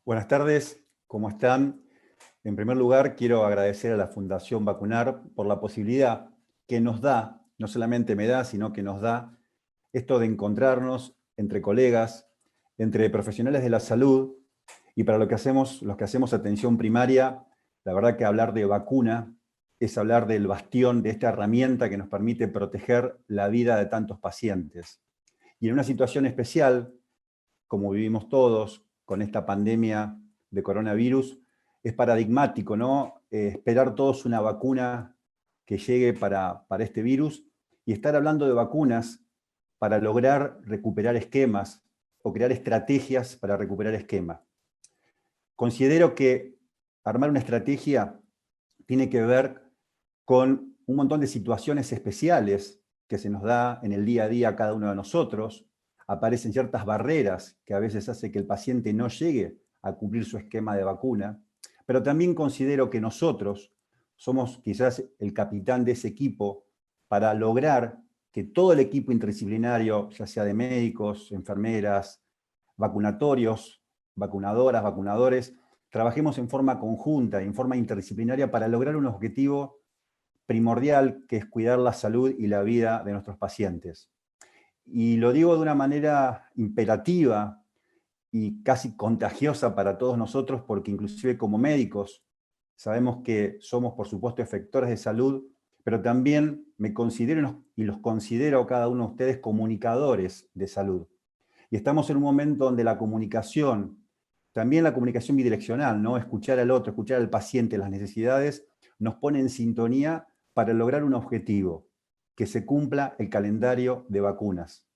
Buenas tardes, ¿cómo están? En primer lugar, quiero agradecer a la Fundación Vacunar por la posibilidad que nos da, no solamente me da, sino que nos da esto de encontrarnos entre colegas, entre profesionales de la salud, y para lo que hacemos, los que hacemos atención primaria, la verdad que hablar de vacuna es hablar del bastión, de esta herramienta que nos permite proteger la vida de tantos pacientes. Y en una situación especial, como vivimos todos con esta pandemia de coronavirus, es paradigmático, ¿no? Esperar todos una vacuna que llegue para este virus y estar hablando de vacunas para lograr recuperar esquemas o crear estrategias para recuperar esquemas. Considero que armar una estrategia tiene que ver con un montón de situaciones especiales que se nos da en el día a día a cada uno de nosotros. Aparecen ciertas barreras que a veces hace que el paciente no llegue a cumplir su esquema de vacuna, pero también considero que nosotros somos quizás el capitán de ese equipo para lograr que todo el equipo interdisciplinario, ya sea de médicos, enfermeras, vacunatorios, vacunadoras, vacunadores, trabajemos en forma conjunta, en forma interdisciplinaria para lograr un objetivo primordial, que es cuidar la salud y la vida de nuestros pacientes. Y lo digo de una manera imperativa y casi contagiosa para todos nosotros, porque inclusive como médicos sabemos que somos, por supuesto, efectores de salud, pero también me considero y los considero a cada uno de ustedes comunicadores de salud. Y estamos en un momento donde la comunicación, también la comunicación bidireccional, ¿no? Escuchar al otro, escuchar al paciente, las necesidades, nos pone en sintonía para lograr un objetivo, que se cumpla el calendario de vacunas,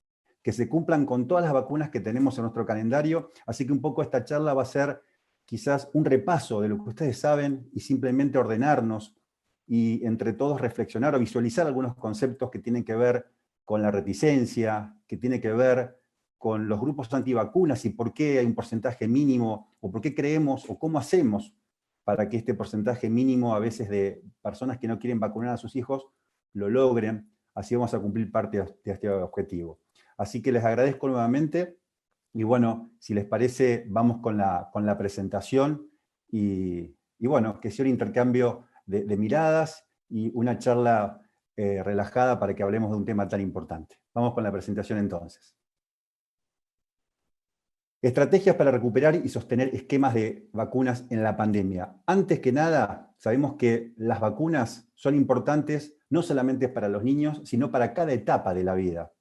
que se cumplan con todas las vacunas que tenemos en nuestro calendario. Así que un poco esta charla va a ser quizás un repaso de lo que ustedes saben y simplemente ordenarnos y entre todos reflexionar o visualizar algunos conceptos que tienen que ver con la reticencia, que tiene que ver con los grupos antivacunas y por qué hay un porcentaje mínimo, o por qué creemos, o cómo hacemos para que este porcentaje mínimo a veces de personas que no quieren vacunar a sus hijos lo logren. Así vamos a cumplir parte de este objetivo. Así que les agradezco nuevamente y bueno, si les parece, vamos con la presentación y bueno, que sea un intercambio de miradas y una charla relajada para que hablemos de un tema tan importante. Vamos con la presentación entonces. Estrategias para recuperar y sostener esquemas de vacunas en la pandemia. Antes que nada, sabemos que las vacunas son importantes no solamente para los niños, sino para cada etapa de la vida.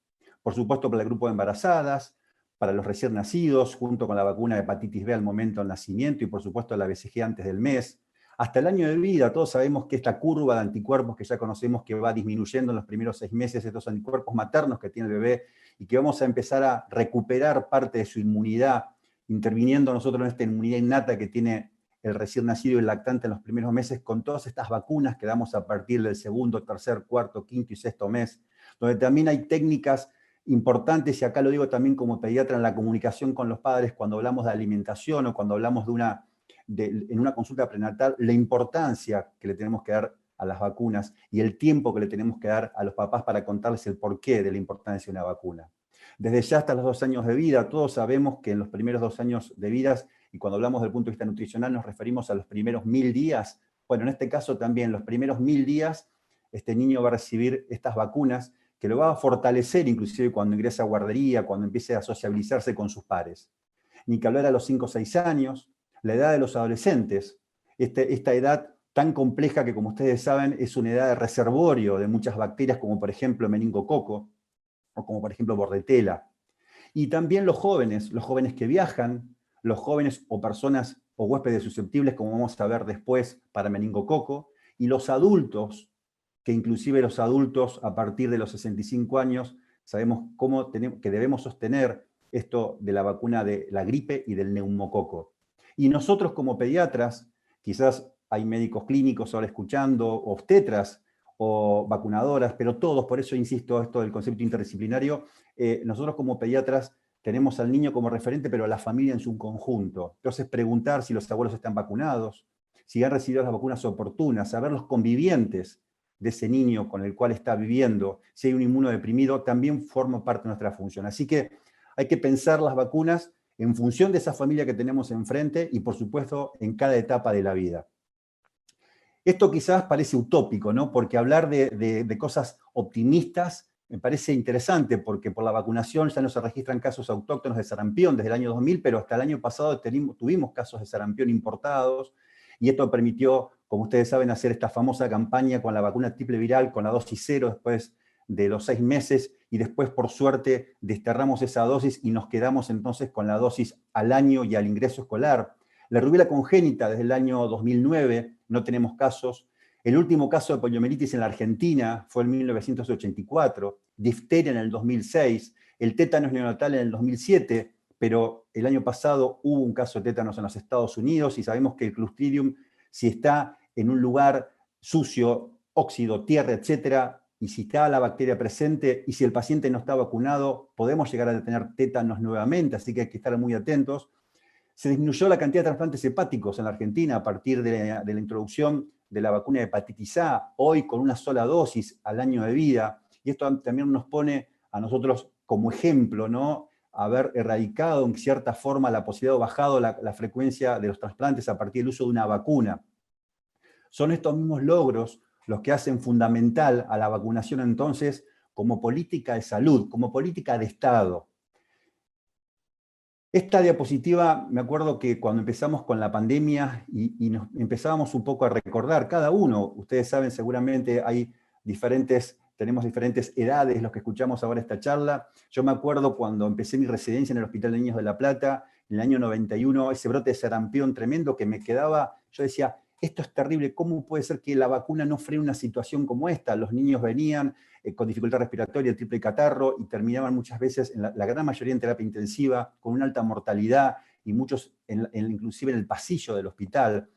Por supuesto, para el grupo de embarazadas, para los recién nacidos, junto con la vacuna de hepatitis B al momento del nacimiento y por supuesto la BCG antes del mes. Hasta el año de vida, todos sabemos que esta curva de anticuerpos que ya conocemos que va disminuyendo en los primeros 6 meses, estos anticuerpos maternos que tiene el bebé, y que vamos a empezar a recuperar parte de su inmunidad, interviniendo nosotros en esta inmunidad innata que tiene el recién nacido y el lactante en los primeros meses, con todas estas vacunas que damos a partir del segundo, tercer, cuarto, quinto y sexto mes, donde también hay técnicas importantes, y acá lo digo también como pediatra, en la comunicación con los padres, cuando hablamos de alimentación o cuando hablamos en una consulta prenatal, la importancia que le tenemos que dar a las vacunas y el tiempo que le tenemos que dar a los papás para contarles el porqué de la importancia de una vacuna. Desde ya hasta los 2 años de vida, todos sabemos que en los primeros 2 años de vida, y cuando hablamos del punto de vista nutricional nos referimos a los primeros 1000 días, bueno, en este caso también los primeros 1000 días, este niño va a recibir estas vacunas que lo va a fortalecer inclusive cuando ingrese a guardería, cuando empiece a sociabilizarse con sus pares. Ni que hablar a los 5 o 6 años, la edad de los adolescentes, esta edad tan compleja que, como ustedes saben, es una edad de reservorio de muchas bacterias, como por ejemplo meningococo, o como por ejemplo bordetela. Y también los jóvenes que viajan, los jóvenes o personas o huéspedes susceptibles, como vamos a ver después, para meningococo, y los adultos, que inclusive los adultos a partir de los 65 años, sabemos que debemos sostener esto de la vacuna de la gripe y del neumococo. Y nosotros como pediatras, quizás hay médicos clínicos ahora escuchando, obstetras o vacunadoras, pero todos, por eso insisto, esto del concepto interdisciplinario, nosotros como pediatras tenemos al niño como referente, pero a la familia en su conjunto. Entonces, preguntar si los abuelos están vacunados, si han recibido las vacunas oportunas, saber los convivientes de ese niño con el cual está viviendo, si hay un inmunodeprimido, también forma parte de nuestra función. Así que hay que pensar las vacunas en función de esa familia que tenemos enfrente y, por supuesto, en cada etapa de la vida. Esto quizás parece utópico, ¿no? Porque hablar de cosas optimistas me parece interesante, porque por la vacunación ya no se registran casos autóctonos de sarampión desde el año 2000, pero hasta el año pasado tuvimos casos de sarampión importados, y esto permitió, como ustedes saben, hacer esta famosa campaña con la vacuna triple viral, con la dosis 0 después de los 6 meses, y después, por suerte, desterramos esa dosis y nos quedamos entonces con la dosis al año y al ingreso escolar. La rubiola congénita desde el año 2009, no tenemos casos. El último caso de poliomielitis en la Argentina fue en 1984, difteria en el 2006, el tétanos neonatal en el 2007, pero el año pasado hubo un caso de tétanos en los Estados Unidos y sabemos que el Clostridium, si está en un lugar sucio, óxido, tierra, etcétera, y si está la bacteria presente y si el paciente no está vacunado, podemos llegar a tener tétanos nuevamente, así que hay que estar muy atentos. Se disminuyó la cantidad de trasplantes hepáticos en la Argentina a partir de la introducción de la vacuna de hepatitis A, hoy con una sola dosis al año de vida, y esto también nos pone a nosotros como ejemplo, ¿no? Haber erradicado en cierta forma la posibilidad o bajado la frecuencia de los trasplantes a partir del uso de una vacuna. Son estos mismos logros los que hacen fundamental a la vacunación entonces como política de salud, como política de Estado. Esta diapositiva, me acuerdo que cuando empezamos con la pandemia y nos empezábamos un poco a recordar, cada uno, ustedes saben seguramente tenemos diferentes edades los que escuchamos ahora esta charla. Yo me acuerdo cuando empecé mi residencia en el Hospital de Niños de La Plata, en el año 91, ese brote de sarampión tremendo que me quedaba, yo decía, esto es terrible, ¿cómo puede ser que la vacuna no frene una situación como esta? Los niños venían con dificultad respiratoria, triple catarro, y terminaban muchas veces, la gran mayoría en terapia intensiva, con una alta mortalidad, y muchos inclusive en el pasillo del hospital.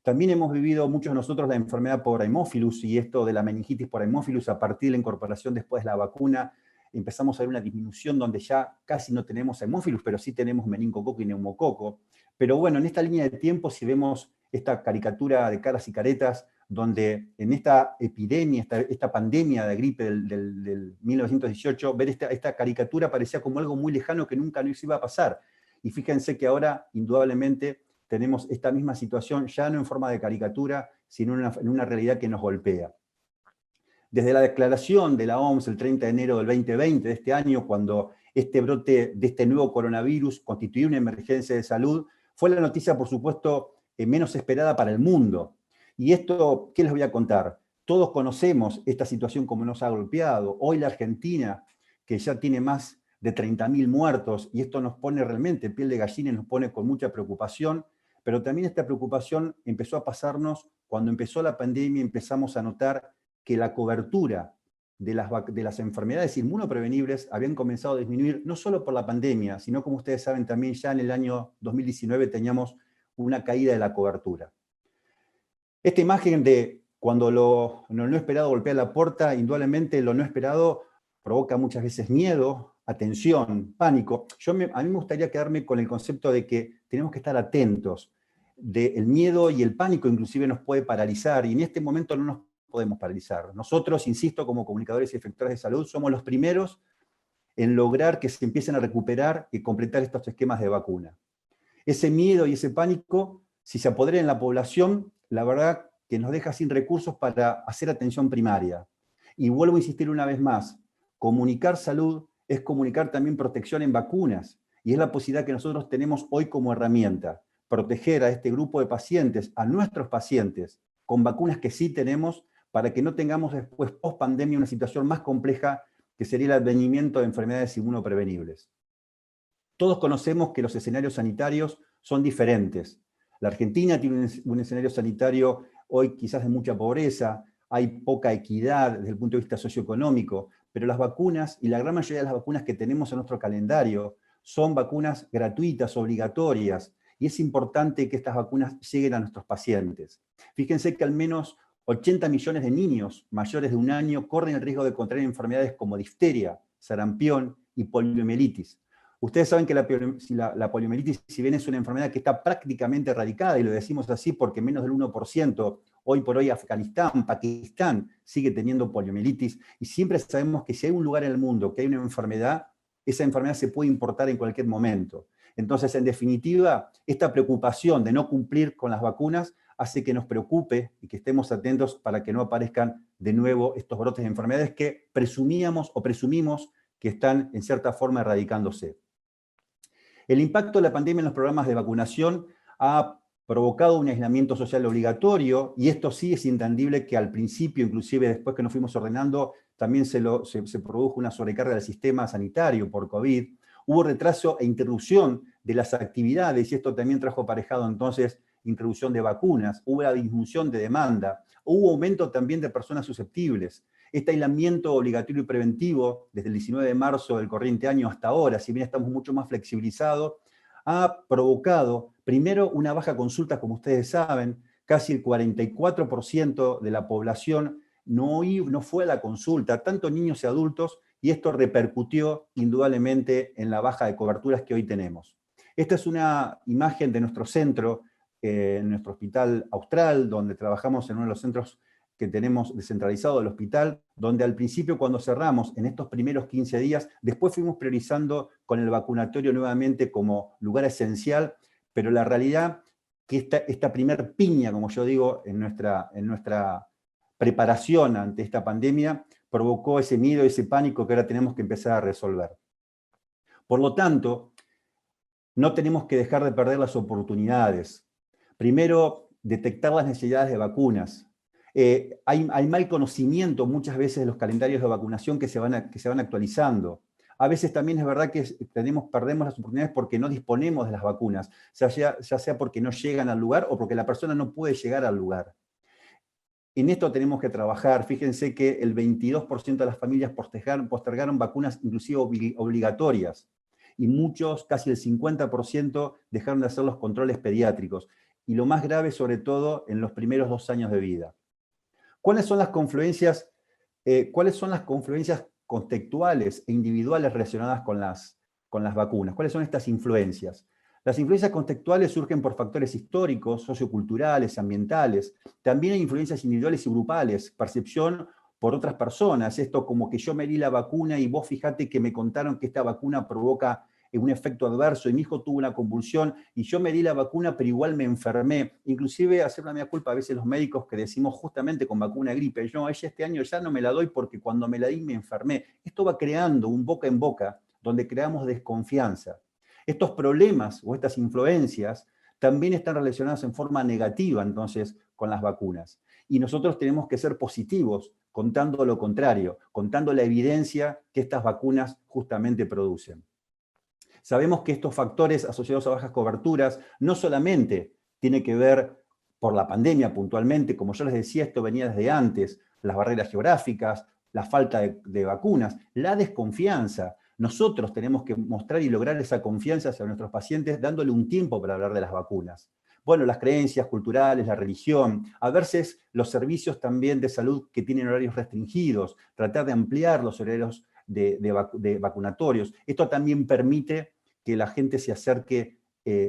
También hemos vivido muchos de nosotros la enfermedad por Haemophilus, y esto de la meningitis por Haemophilus, a partir de la incorporación después de la vacuna, empezamos a ver una disminución donde ya casi no tenemos Haemophilus, pero sí tenemos meningococo y neumococo. Pero bueno, en esta línea de tiempo, si vemos esta caricatura de caras y caretas, donde en esta epidemia, esta pandemia de gripe del 1918, ver esta caricatura parecía como algo muy lejano que nunca nos iba a pasar. Y fíjense que ahora, indudablemente, tenemos esta misma situación, ya no en forma de caricatura, sino en una realidad que nos golpea. Desde la declaración de la OMS el 30 de enero del 2020, de este año, cuando este brote de este nuevo coronavirus constituyó una emergencia de salud, fue la noticia, por supuesto, menos esperada para el mundo. Y esto, ¿qué les voy a contar? Todos conocemos esta situación como nos ha golpeado. Hoy la Argentina, que ya tiene más de 30.000 muertos, y esto nos pone realmente piel de gallina y nos pone con mucha preocupación, pero también esta preocupación empezó a pasarnos cuando empezó la pandemia, empezamos a notar que la cobertura de las enfermedades inmunoprevenibles habían comenzado a disminuir, no solo por la pandemia, sino, como ustedes saben, también ya en el año 2019 teníamos una caída de la cobertura. Esta imagen de cuando lo no esperado golpea la puerta, indudablemente lo no esperado provoca muchas veces miedo, atención, pánico. A mí me gustaría quedarme con el concepto de que tenemos que estar atentos. El miedo y el pánico inclusive nos puede paralizar, y en este momento no nos podemos paralizar. Nosotros, insisto, como comunicadores y efectores de salud, somos los primeros en lograr que se empiecen a recuperar y completar estos esquemas de vacuna. Ese miedo y ese pánico, si se apodera en la población, la verdad que nos deja sin recursos para hacer atención primaria. Y vuelvo a insistir una vez más, comunicar salud es comunicar también protección en vacunas, y es la posibilidad que nosotros tenemos hoy como herramienta, proteger a este grupo de pacientes, a nuestros pacientes, con vacunas que sí tenemos, para que no tengamos después, post pandemia, una situación más compleja que sería el advenimiento de enfermedades inmunoprevenibles. Todos conocemos que los escenarios sanitarios son diferentes. La Argentina tiene un escenario sanitario hoy quizás de mucha pobreza, hay poca equidad desde el punto de vista socioeconómico, pero las vacunas, y la gran mayoría de las vacunas que tenemos en nuestro calendario, son vacunas gratuitas, obligatorias, y es importante que estas vacunas lleguen a nuestros pacientes. Fíjense que al menos 80 millones de niños mayores de 1 año corren el riesgo de contraer enfermedades como difteria, sarampión y poliomielitis. Ustedes saben que la poliomielitis, si bien es una enfermedad que está prácticamente erradicada, y lo decimos así porque menos del 1%, hoy por hoy Afganistán, Pakistán, sigue teniendo poliomielitis, y siempre sabemos que si hay un lugar en el mundo que hay una enfermedad, esa enfermedad se puede importar en cualquier momento. Entonces, en definitiva, esta preocupación de no cumplir con las vacunas hace que nos preocupe y que estemos atentos para que no aparezcan de nuevo estos brotes de enfermedades que presumíamos o presumimos que están en cierta forma erradicándose. El impacto de la pandemia en los programas de vacunación ha provocado un aislamiento social obligatorio, y esto sí es entendible que al principio, inclusive después que nos fuimos ordenando, también se produjo una sobrecarga del sistema sanitario por COVID. Hubo retraso e interrupción de las actividades, y esto también trajo aparejado entonces introducción de vacunas. Hubo la disminución de demanda, hubo aumento también de personas susceptibles. Este aislamiento obligatorio y preventivo, desde el 19 de marzo del corriente año hasta ahora, si bien estamos mucho más flexibilizados, ha provocado, primero, una baja consulta, como ustedes saben. Casi el 44% de la población no fue a la consulta, tanto niños y adultos, y esto repercutió indudablemente en la baja de coberturas que hoy tenemos. Esta es una imagen de nuestro centro, en nuestro hospital austral, donde trabajamos en uno de los centros que tenemos descentralizado del hospital, donde al principio, cuando cerramos en estos primeros 15 días, después fuimos priorizando con el vacunatorio nuevamente como lugar esencial, pero la realidad que esta primer piña, como yo digo, en nuestra preparación ante esta pandemia, provocó ese miedo, ese pánico que ahora tenemos que empezar a resolver. Por lo tanto, no tenemos que dejar de perder las oportunidades. Primero, detectar las necesidades de vacunas. Hay mal conocimiento muchas veces de los calendarios de vacunación que se van actualizando. A veces también es verdad que perdemos las oportunidades porque no disponemos de las vacunas, ya sea porque no llegan al lugar o porque la persona no puede llegar al lugar. En esto tenemos que trabajar. Fíjense que el 22% de las familias postergaron vacunas inclusive obligatorias, y muchos, casi el 50%, dejaron de hacer los controles pediátricos. Y lo más grave, sobre todo, en los primeros 2 años de vida. ¿Cuáles son las confluencias contextuales e individuales relacionadas con las vacunas? ¿Cuáles son estas influencias? Las influencias contextuales surgen por factores históricos, socioculturales, ambientales. También hay influencias individuales y grupales, percepción por otras personas. Esto como que yo me di la vacuna y vos fíjate que me contaron que esta vacuna provoca un efecto adverso y mi hijo tuvo una convulsión y yo me di la vacuna pero igual me enfermé. Inclusive hacer una mea culpa a veces los médicos que decimos justamente con vacuna gripe, yo ella este año ya no me la doy porque cuando me la di me enfermé. Esto va creando un boca en boca donde creamos desconfianza. Estos problemas o estas influencias también están relacionadas en forma negativa entonces con las vacunas. Y nosotros tenemos que ser positivos contando lo contrario, contando la evidencia que estas vacunas justamente producen. Sabemos que estos factores asociados a bajas coberturas no solamente tienen que ver por la pandemia puntualmente, como yo les decía, esto venía desde antes, las barreras geográficas, la falta de vacunas, la desconfianza. Nosotros tenemos que mostrar y lograr esa confianza hacia nuestros pacientes dándole un tiempo para hablar de las vacunas. Bueno, las creencias culturales, la religión, a veces los servicios también de salud que tienen horarios restringidos, tratar de ampliar los horarios de vacunatorios. Esto también permite que la gente se acerque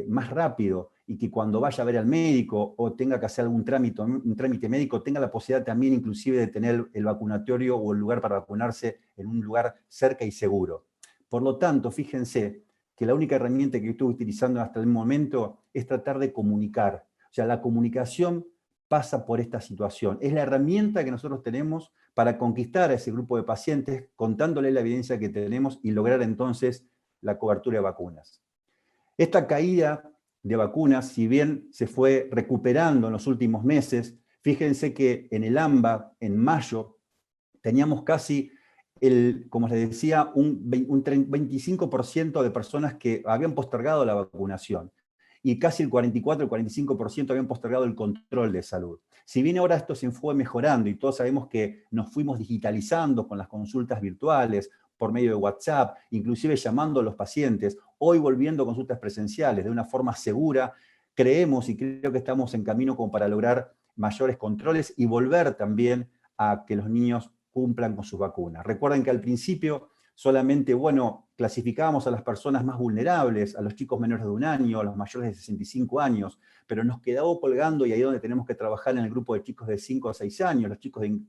más rápido y que cuando vaya a ver al médico o tenga que hacer algún un trámite médico, tenga la posibilidad también inclusive de tener el vacunatorio o el lugar para vacunarse en un lugar cerca y seguro. Por lo tanto, fíjense que la única herramienta que yo estuve utilizando hasta el momento es tratar de comunicar. O sea, la comunicación pasa por esta situación. Es la herramienta que nosotros tenemos para conquistar a ese grupo de pacientes, contándole la evidencia que tenemos y lograr entonces la cobertura de vacunas. Esta caída de vacunas, si bien se fue recuperando en los últimos meses, fíjense que en el AMBA, en mayo, teníamos casi, como les decía, un 25% de personas que habían postergado la vacunación y casi el 44, el 45% habían postergado el control de salud. Si bien ahora esto se fue mejorando y todos sabemos que nos fuimos digitalizando con las consultas virtuales, por medio de WhatsApp, inclusive llamando a los pacientes, hoy volviendo a consultas presenciales de una forma segura, creemos y creo que estamos en camino como para lograr mayores controles y volver también a que los niños cumplan con sus vacunas. Recuerden que al principio solamente, clasificábamos a las personas más vulnerables, a los chicos menores de 1 año, a los mayores de 65 años, pero nos quedaba colgando, y ahí es donde tenemos que trabajar en el grupo de chicos de 5 a 6 años, los chicos que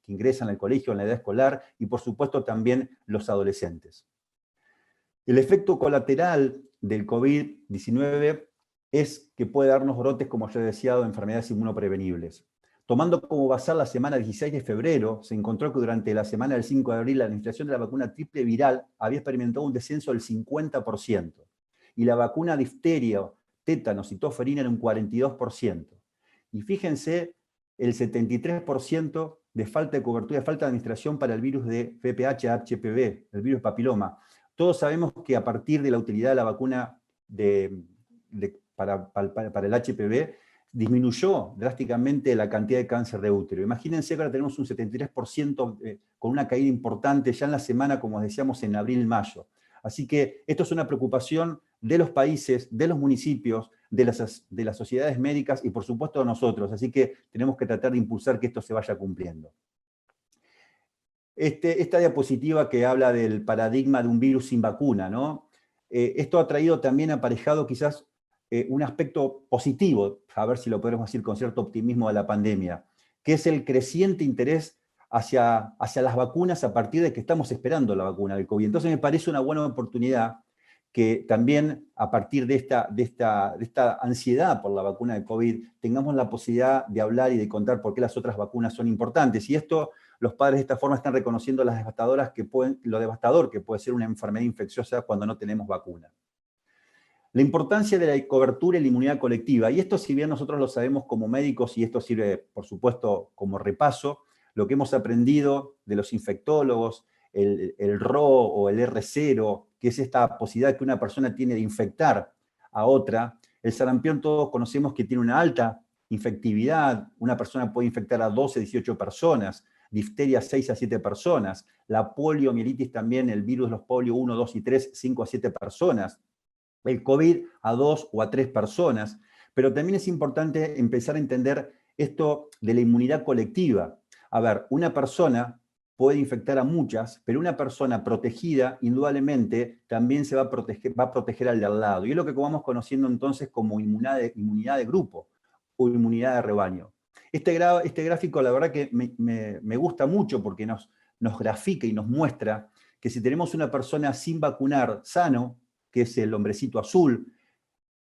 ingresan al colegio en la edad escolar, y por supuesto también los adolescentes. El efecto colateral del COVID-19 es que puede darnos brotes, como yo decía, de enfermedades inmunoprevenibles. Tomando como basal la semana 16 de febrero, se encontró que durante la semana del 5 de abril la administración de la vacuna triple viral había experimentado un descenso del 50%, y la vacuna difteria, tétanos y tosferina en un 42%. Y fíjense, el 73% de falta de cobertura, de falta de administración para el virus de VPH-HPV, el virus papiloma. Todos sabemos que a partir de la utilidad de la vacuna para el HPV, disminuyó drásticamente la cantidad de cáncer de útero. Imagínense que ahora tenemos un 73% con una caída importante ya en la semana, como decíamos, en abril-mayo. Así que esto es una preocupación de los países, de los municipios, de las sociedades médicas y por supuesto de nosotros. Así que tenemos que tratar de impulsar que esto se vaya cumpliendo. Esta diapositiva que habla del paradigma de un virus sin vacuna, ¿no? Esto ha traído también aparejado quizás un aspecto positivo, a ver si lo podemos decir con cierto optimismo de la pandemia, que es el creciente interés hacia las vacunas a partir de que estamos esperando la vacuna del COVID. Entonces me parece una buena oportunidad que también a partir de esta ansiedad por la vacuna de COVID tengamos la posibilidad de hablar y de contar por qué las otras vacunas son importantes. Y esto, los padres de esta forma están reconociendo lo devastador que puede ser una enfermedad infecciosa cuando no tenemos vacuna. La importancia de la cobertura y la inmunidad colectiva, y esto si bien nosotros lo sabemos como médicos, y esto sirve por supuesto como repaso, lo que hemos aprendido de los infectólogos, el RO o el R0, que es esta posibilidad que una persona tiene de infectar a otra. El sarampión todos conocemos que tiene una alta infectividad, una persona puede infectar a 12, 18 personas, difteria 6 a 7 personas, la poliomielitis también, el virus de los polio 1, 2 y 3, 5 a 7 personas, el COVID a 2 o a 3 personas, pero también es importante empezar a entender esto de la inmunidad colectiva. A ver, una persona puede infectar a muchas, pero una persona protegida, indudablemente, también va a proteger al de al lado. Y es lo que vamos conociendo entonces como inmunidad de grupo o inmunidad de rebaño. Este gráfico, la verdad que me gusta mucho porque nos grafica y nos muestra que si tenemos una persona sin vacunar sano, que es el hombrecito azul,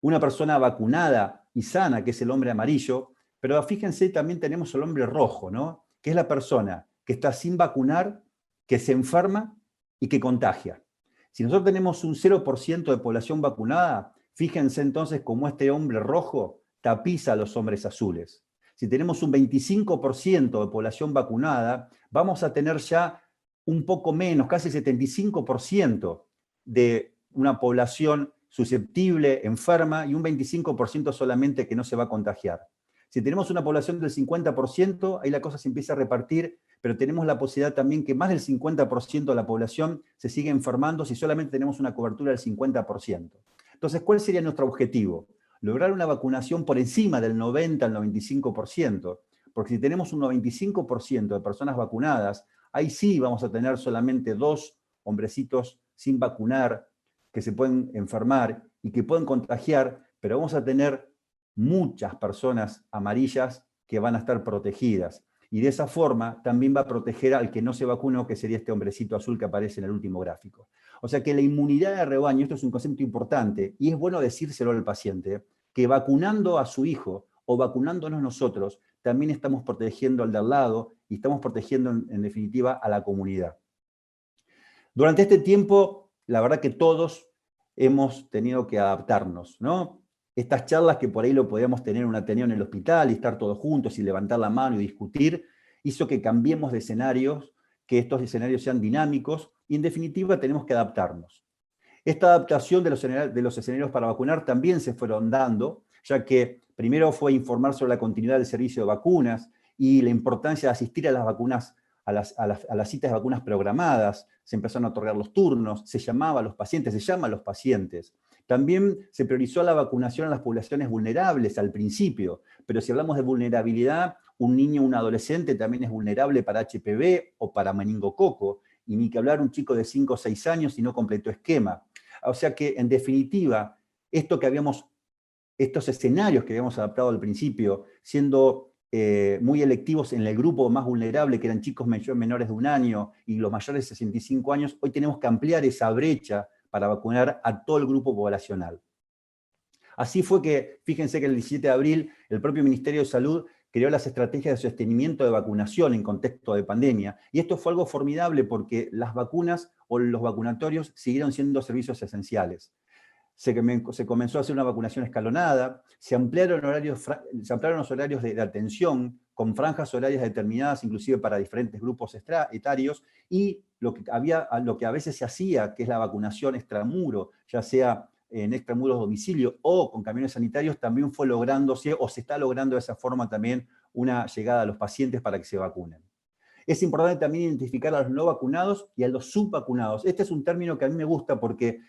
una persona vacunada y sana, que es el hombre amarillo, pero fíjense, también tenemos el hombre rojo, ¿no? Que es la persona que está sin vacunar, que se enferma y que contagia. Si nosotros tenemos un 0% de población vacunada, fíjense entonces cómo este hombre rojo tapiza a los hombres azules. Si tenemos un 25% de población vacunada, vamos a tener ya un poco menos, casi el 75% de una población susceptible, enferma, y un 25% solamente que no se va a contagiar. Si tenemos una población del 50%, ahí la cosa se empieza a repartir, pero tenemos la posibilidad también que más del 50% de la población se sigue enfermando si solamente tenemos una cobertura del 50%. Entonces, ¿cuál sería nuestro objetivo? Lograr una vacunación por encima del 90 al 95%, porque si tenemos un 95% de personas vacunadas, ahí sí vamos a tener solamente 2 hombrecitos sin vacunar, que se pueden enfermar y que pueden contagiar, pero vamos a tener muchas personas amarillas que van a estar protegidas. Y de esa forma también va a proteger al que no se vacunó, que sería este hombrecito azul que aparece en el último gráfico. O sea que la inmunidad de rebaño, esto es un concepto importante, y es bueno decírselo al paciente, que vacunando a su hijo o vacunándonos nosotros, también estamos protegiendo al de al lado y estamos protegiendo en definitiva a la comunidad. Durante este tiempo, la verdad que todos hemos tenido que adaptarnos, ¿no? Estas charlas que por ahí lo podíamos tener en un ateneo en el hospital y estar todos juntos y levantar la mano y discutir, hizo que cambiemos de escenarios, que estos escenarios sean dinámicos y en definitiva tenemos que adaptarnos. Esta adaptación de los escenarios para vacunar también se fueron dando, ya que primero fue informar sobre la continuidad del servicio de vacunas y la importancia de asistir a las vacunas, a las citas de vacunas programadas, se empezaron a otorgar los turnos, se llama a los pacientes. También se priorizó la vacunación a las poblaciones vulnerables al principio, pero si hablamos de vulnerabilidad, un niño o un adolescente también es vulnerable para HPV o para meningococo, y ni que hablar un chico de 5 o 6 años si no completó esquema. O sea que, en definitiva, estos escenarios que habíamos adaptado al principio, siendo muy electivos en el grupo más vulnerable, que eran chicos menores de 1 año y los mayores de 65 años, hoy tenemos que ampliar esa brecha para vacunar a todo el grupo poblacional. Así fue que, fíjense que el 17 de abril, el propio Ministerio de Salud creó las estrategias de sostenimiento de vacunación en contexto de pandemia. Y esto fue algo formidable porque las vacunas o los vacunatorios siguieron siendo servicios esenciales. Se comenzó a hacer una vacunación escalonada, se ampliaron los horarios de atención con franjas horarias determinadas, inclusive para diferentes grupos etarios, y lo que a veces se hacía, que es la vacunación extramuro, ya sea en extramuros domicilio o con camiones sanitarios, también fue lográndose, o se está logrando de esa forma también, una llegada a los pacientes para que se vacunen. Es importante también identificar a los no vacunados y a los subvacunados. Este es un término que a mí me gusta porque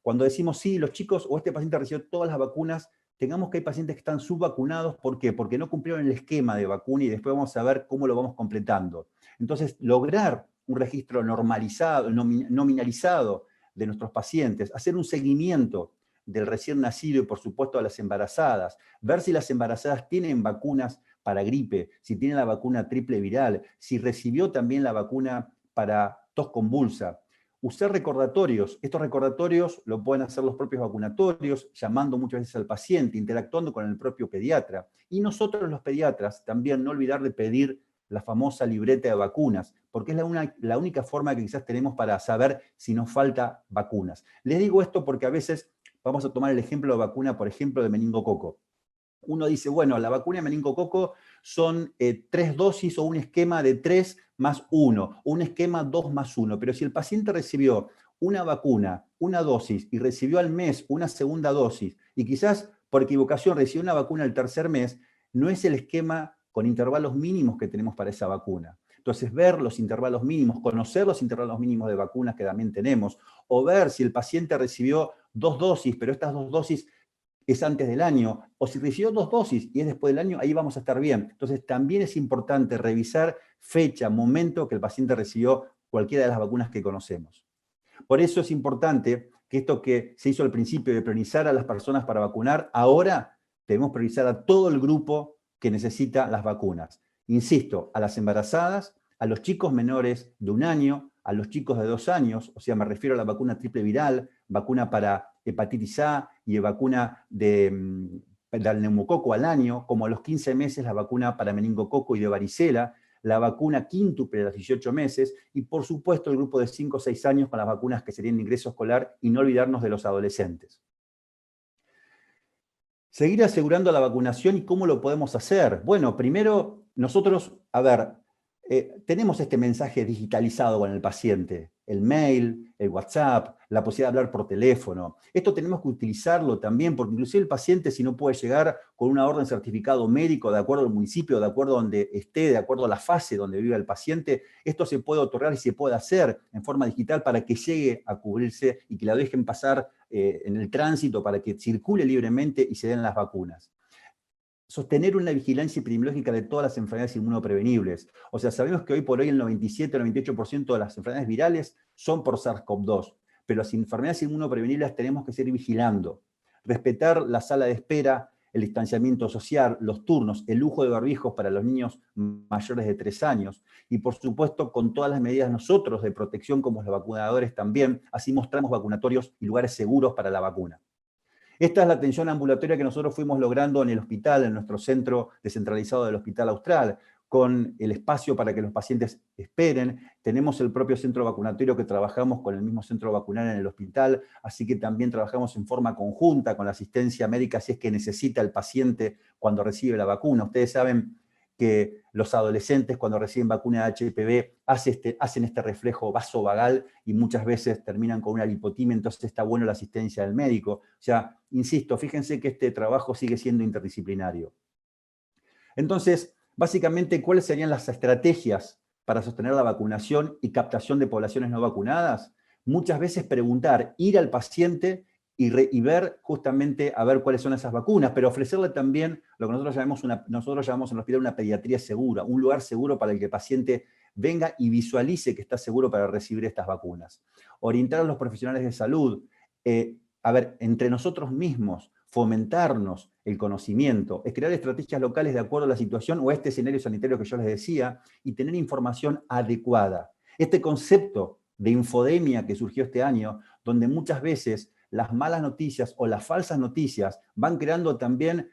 cuando decimos sí, los chicos o este paciente recibió todas las vacunas, tengamos que hay pacientes que están subvacunados. ¿Por qué? Porque no cumplieron el esquema de vacuna y después vamos a ver cómo lo vamos completando. Entonces, lograr un registro normalizado, nominalizado de nuestros pacientes, hacer un seguimiento del recién nacido y por supuesto a las embarazadas, ver si las embarazadas tienen vacunas para gripe, si tienen la vacuna triple viral, si recibió también la vacuna para tos convulsa. Usar recordatorios. Estos recordatorios lo pueden hacer los propios vacunatorios, llamando muchas veces al paciente, interactuando con el propio pediatra. Y nosotros los pediatras también no olvidar de pedir la famosa libreta de vacunas, porque es la única forma que quizás tenemos para saber si nos falta vacunas. Les digo esto porque a veces vamos a tomar el ejemplo de vacuna, por ejemplo, de meningococo. Uno dice, bueno, la vacuna de meningococo son 3 dosis o un esquema de 3 más 1, un esquema 2 más 1. Pero si el paciente recibió una vacuna, una dosis, y recibió al mes una segunda dosis, y quizás por equivocación recibió una vacuna el tercer mes, no es el esquema con intervalos mínimos que tenemos para esa vacuna. Entonces, ver los intervalos mínimos, conocer los intervalos mínimos de vacunas que también tenemos, o ver si el paciente recibió 2 dosis, pero estas 2 dosis es antes del año, o si recibió 2 dosis y es después del año, ahí vamos a estar bien. Entonces, también es importante revisar fecha, momento que el paciente recibió cualquiera de las vacunas que conocemos. Por eso es importante que esto que se hizo al principio de priorizar a las personas para vacunar, ahora debemos priorizar a todo el grupo que necesita las vacunas. Insisto, a las embarazadas, a los chicos menores de 1 año, a los chicos de 2 años, o sea, me refiero a la vacuna triple viral, vacuna para hepatitis A y vacuna del neumococo al año, como a los 15 meses la vacuna para meningococo y de varicela, la vacuna quíntuple a los 18 meses y, por supuesto, el grupo de 5 o 6 años con las vacunas que serían de ingreso escolar y no olvidarnos de los adolescentes. Seguir asegurando la vacunación y cómo lo podemos hacer. Bueno, primero, nosotros, tenemos este mensaje digitalizado con el paciente, el mail, el WhatsApp, la posibilidad de hablar por teléfono. Esto tenemos que utilizarlo también, porque inclusive el paciente, si no puede llegar con una orden certificado médico de acuerdo al municipio, de acuerdo a donde esté, de acuerdo a la fase donde vive el paciente, esto se puede otorgar y se puede hacer en forma digital para que llegue a cubrirse y que la dejen pasar en el tránsito para que circule libremente y se den las vacunas. Sostener una vigilancia epidemiológica de todas las enfermedades inmunoprevenibles. O sea, sabemos que hoy por hoy el 97 o 98% de las enfermedades virales son por SARS-CoV-2, pero las enfermedades inmunoprevenibles las tenemos que seguir vigilando. Respetar la sala de espera, el distanciamiento social, los turnos, el uso de barbijos para los niños mayores de 3 años y, por supuesto, con todas las medidas nosotros de protección como los vacunadores también, así mostramos vacunatorios y lugares seguros para la vacuna. Esta es la atención ambulatoria que nosotros fuimos logrando en el hospital, en nuestro centro descentralizado del Hospital Austral, con el espacio para que los pacientes esperen. Tenemos el propio centro vacunatorio que trabajamos con el mismo centro vacunal en el hospital, así que también trabajamos en forma conjunta con la asistencia médica si es que necesita el paciente cuando recibe la vacuna. Ustedes saben que los adolescentes cuando reciben vacuna de HPV hacen este reflejo vasovagal y muchas veces terminan con una lipotimia, entonces está bueno la asistencia del médico. O sea, insisto, fíjense que este trabajo sigue siendo interdisciplinario. Entonces, básicamente, ¿cuáles serían las estrategias para sostener la vacunación y captación de poblaciones no vacunadas? Muchas veces preguntar, ir al paciente y ver justamente a ver cuáles son esas vacunas, pero ofrecerle también lo que nosotros llamamos en el hospital una pediatría segura, un lugar seguro para el que el paciente venga y visualice que está seguro para recibir estas vacunas. Orientar a los profesionales de salud, entre nosotros mismos, fomentarnos el conocimiento, es crear estrategias locales de acuerdo a la situación o a este escenario sanitario que yo les decía y tener información adecuada. Este concepto de infodemia que surgió este año, donde muchas veces las malas noticias o las falsas noticias van creando también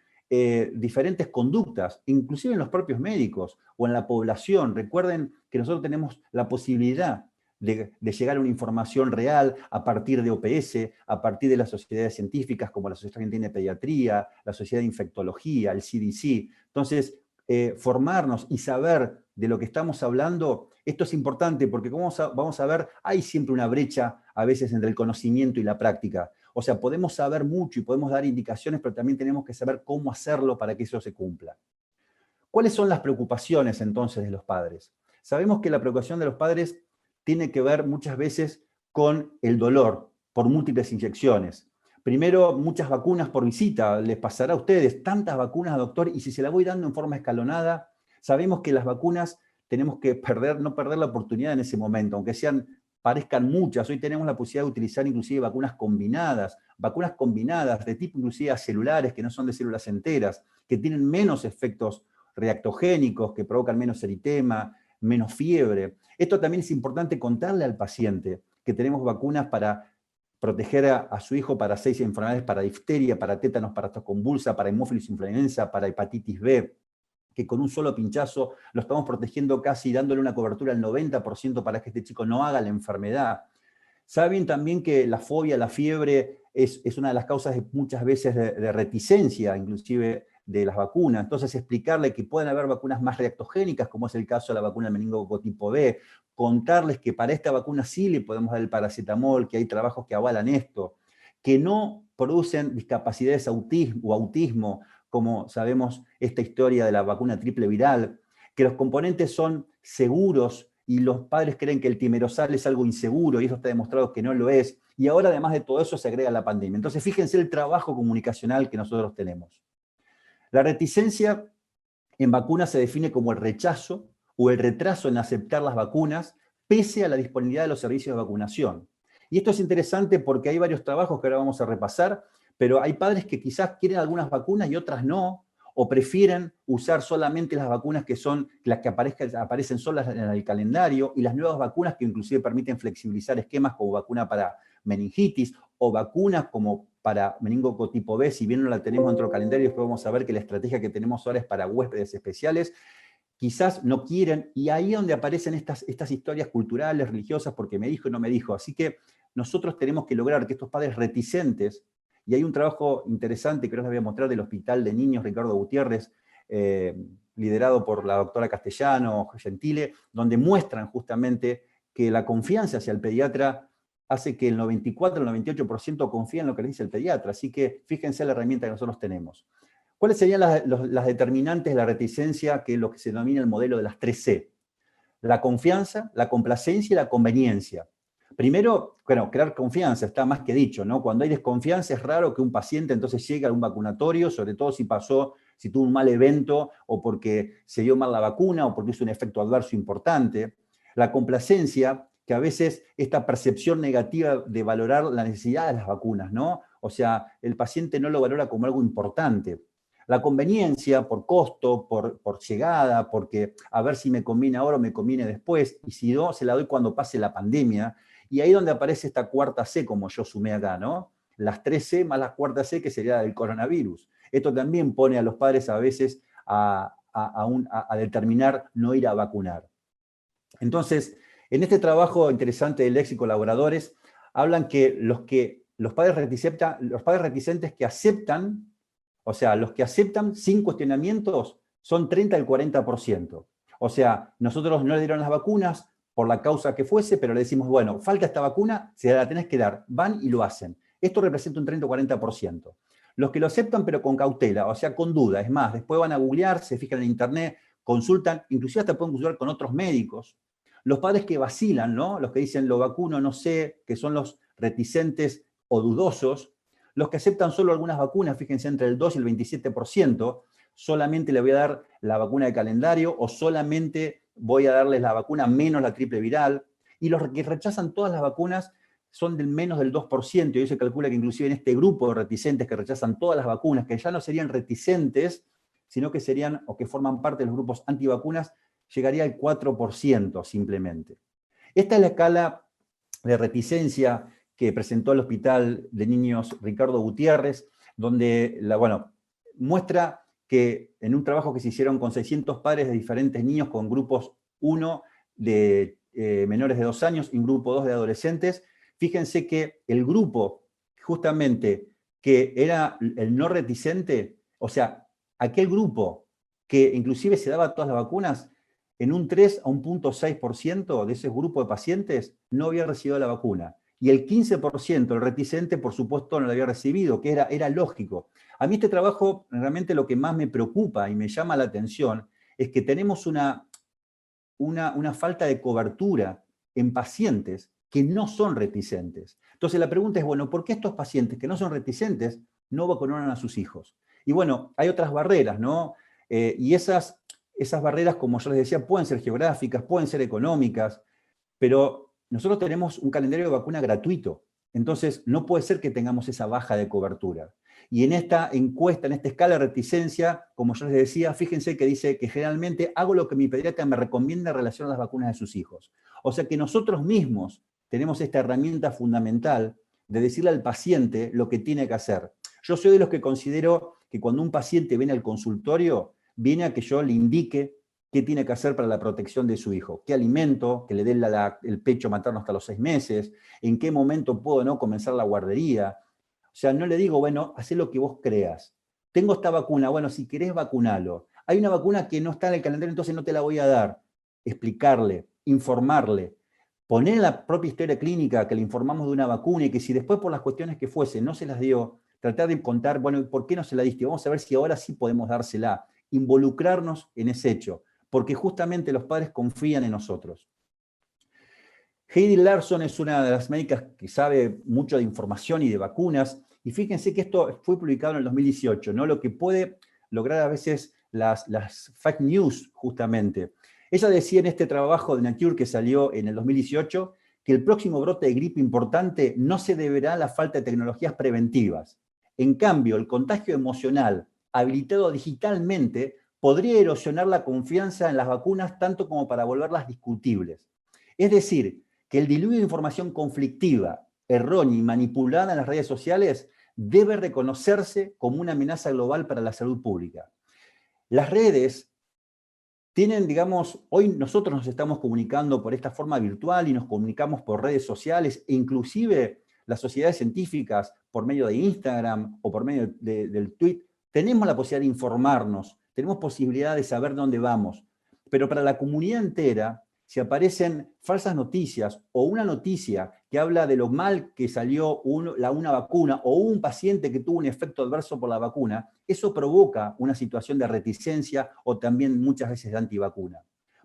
diferentes conductas, inclusive en los propios médicos o en la población. Recuerden que nosotros tenemos la posibilidad de llegar a una información real a partir de OPS, a partir de las sociedades científicas como la Sociedad Argentina de Pediatría, la Sociedad de Infectología, el CDC. Entonces, formarnos y saber de lo que estamos hablando, esto es importante porque vamos a ver, hay siempre una brecha a veces entre el conocimiento y la práctica. O sea, podemos saber mucho y podemos dar indicaciones, pero también tenemos que saber cómo hacerlo para que eso se cumpla. ¿Cuáles son las preocupaciones entonces de los padres? Sabemos que la preocupación de los padres tiene que ver muchas veces con el dolor por múltiples inyecciones. Primero, muchas vacunas por visita. Les pasará a ustedes tantas vacunas, doctor, y si se la voy dando en forma escalonada, sabemos que las vacunas tenemos que no perder la oportunidad en ese momento, aunque parezcan muchas. Hoy tenemos la posibilidad de utilizar inclusive vacunas combinadas de tipo inclusive celulares, que no son de células enteras, que tienen menos efectos reactogénicos, que provocan menos eritema, menos fiebre. Esto también es importante contarle al paciente, que tenemos vacunas para proteger a su hijo para 6 enfermedades, para difteria, para tétanos, para tos convulsa, para hemófilis influenza, para hepatitis B, que con un solo pinchazo lo estamos protegiendo casi, dándole una cobertura al 90% para que este chico no haga la enfermedad. Saben también que la fobia, la fiebre, es una de las causas muchas veces de reticencia, inclusive de las vacunas. Entonces, explicarle que pueden haber vacunas más reactogénicas, como es el caso de la vacuna del meningococo tipo B, contarles que para esta vacuna sí le podemos dar el paracetamol, que hay trabajos que avalan esto, que no producen discapacidades o autismo, como sabemos esta historia de la vacuna triple viral, que los componentes son seguros y los padres creen que el timerosal es algo inseguro y eso está demostrado que no lo es. Y ahora, además de todo eso, se agrega la pandemia. Entonces, fíjense el trabajo comunicacional que nosotros tenemos. La reticencia en vacunas se define como el rechazo o el retraso en aceptar las vacunas pese a la disponibilidad de los servicios de vacunación. Y esto es interesante porque hay varios trabajos que ahora vamos a repasar, pero hay padres que quizás quieren algunas vacunas y otras no, o prefieren usar solamente las vacunas que son las que aparecen solas en el calendario y las nuevas vacunas que inclusive permiten flexibilizar esquemas como vacuna para meningitis o vacunas como para meningococo tipo B, si bien no la tenemos dentro del calendario, después vamos a ver que la estrategia que tenemos ahora es para huéspedes especiales, quizás no quieren, y ahí es donde aparecen estas historias culturales, religiosas, porque me dijo y no me dijo. Así que nosotros tenemos que lograr que estos padres reticentes, y hay un trabajo interesante que les voy a mostrar del Hospital de Niños Ricardo Gutiérrez, liderado por la doctora Castellano, Gentile, donde muestran justamente que la confianza hacia el pediatra hace que el 94 o el 98% confíe en lo que le dice el pediatra. Así que fíjense la herramienta que nosotros tenemos. ¿Cuáles serían las determinantes de la reticencia, que es lo que se denomina el modelo de las 3C? La confianza, la complacencia y la conveniencia. Primero, bueno, crear confianza, está más que dicho, ¿no? Cuando hay desconfianza es raro que un paciente entonces llegue a un vacunatorio, sobre todo si tuvo un mal evento o porque se dio mal la vacuna o porque hizo un efecto adverso importante. La complacencia, que a veces esta percepción negativa de valorar la necesidad de las vacunas, ¿no? O sea, el paciente no lo valora como algo importante. La conveniencia por costo, por llegada, porque a ver si me conviene ahora o me conviene después, y si no, se la doy cuando pase la pandemia. Y ahí es donde aparece esta cuarta C, como yo sumé acá, ¿no? Las 3C más la cuarta C, que sería del coronavirus. Esto también pone a los padres a veces a determinar no ir a vacunar. Entonces, en este trabajo interesante de Lex y colaboradores, hablan que los padres reticentes que aceptan, o sea, los que aceptan sin cuestionamientos son 30 al 40%. O sea, nosotros no le dieron las vacunas por la causa que fuese, pero le decimos, bueno, falta esta vacuna, se la tenés que dar. Van y lo hacen. Esto representa un 30 o 40%. Los que lo aceptan, pero con cautela, o sea, con duda. Es más, después van a googlear, se fijan en internet, consultan, inclusive hasta pueden consultar con otros médicos. Los padres que vacilan, ¿no? Los que dicen, lo vacuno, no sé, que son los reticentes o dudosos. Los que aceptan solo algunas vacunas, fíjense, entre el 2 y el 27%, solamente le voy a dar la vacuna de calendario o solamente voy a darles la vacuna menos la triple viral. Y los que rechazan todas las vacunas son del menos del 2%. Y hoy se calcula que inclusive en este grupo de reticentes que rechazan todas las vacunas, que ya no serían reticentes, sino que serían o que forman parte de los grupos antivacunas, llegaría al 4% simplemente. Esta es la escala de reticencia que presentó el Hospital de Niños Ricardo Gutiérrez, donde muestra que en un trabajo que se hicieron con 600 padres de diferentes niños, con grupos 1 de menores de 2 años y un grupo 2 de adolescentes, fíjense que el grupo justamente que era el no reticente, o sea, aquel grupo que inclusive se daba todas las vacunas, en un 3 a un 0.6% de ese grupo de pacientes no había recibido la vacuna. Y el 15%, el reticente, por supuesto, no la había recibido, que era lógico. A mí este trabajo, realmente lo que más me preocupa y me llama la atención es que tenemos una falta de cobertura en pacientes que no son reticentes. Entonces la pregunta es, bueno, ¿por qué estos pacientes que no son reticentes no vacunaron a sus hijos? Y bueno, hay otras barreras, ¿no? Y esas barreras, como yo les decía, pueden ser geográficas, pueden ser económicas, pero nosotros tenemos un calendario de vacuna gratuito. Entonces, no puede ser que tengamos esa baja de cobertura. Y en esta encuesta, en esta escala de reticencia, como yo les decía, fíjense que dice que generalmente hago lo que mi pediatra me recomienda en relación a las vacunas de sus hijos. O sea que nosotros mismos tenemos esta herramienta fundamental de decirle al paciente lo que tiene que hacer. Yo soy de los que considero que cuando un paciente viene al consultorio, viene a que yo le indique qué tiene que hacer para la protección de su hijo, qué alimento, que le dé el pecho materno hasta los 6 meses, en qué momento puedo no comenzar la guardería. O sea, no le digo, bueno, haz lo que vos creas. Tengo esta vacuna, bueno, si querés vacunalo. Hay una vacuna que no está en el calendario, entonces no te la voy a dar. Explicarle, informarle, poner en la propia historia clínica que le informamos de una vacuna y que si después por las cuestiones que fuese no se las dio, tratar de contar, bueno, ¿por qué no se la diste? Vamos a ver si ahora sí podemos dársela. Involucrarnos en ese hecho, porque justamente los padres confían en nosotros. Heidi Larson es una de las médicas que sabe mucho de información y de vacunas, y fíjense que esto fue publicado en el 2018, ¿no? Lo que puede lograr a veces las fake news, justamente. Ella decía en este trabajo de Nature que salió en el 2018 que el próximo brote de gripe importante no se deberá a la falta de tecnologías preventivas. En cambio, el contagio emocional habilitado digitalmente podría erosionar la confianza en las vacunas tanto como para volverlas discutibles. Es decir, que el diluvio de información conflictiva, errónea y manipulada en las redes sociales debe reconocerse como una amenaza global para la salud pública. Las redes tienen, digamos, hoy nosotros nos estamos comunicando por esta forma virtual y nos comunicamos por redes sociales e inclusive las sociedades científicas por medio de Instagram o por medio del tweet, tenemos la posibilidad de informarnos, tenemos posibilidad de saber dónde vamos, pero para la comunidad entera, si aparecen falsas noticias o una noticia que habla de lo mal que salió una vacuna o un paciente que tuvo un efecto adverso por la vacuna, eso provoca una situación de reticencia o también muchas veces de antivacuna.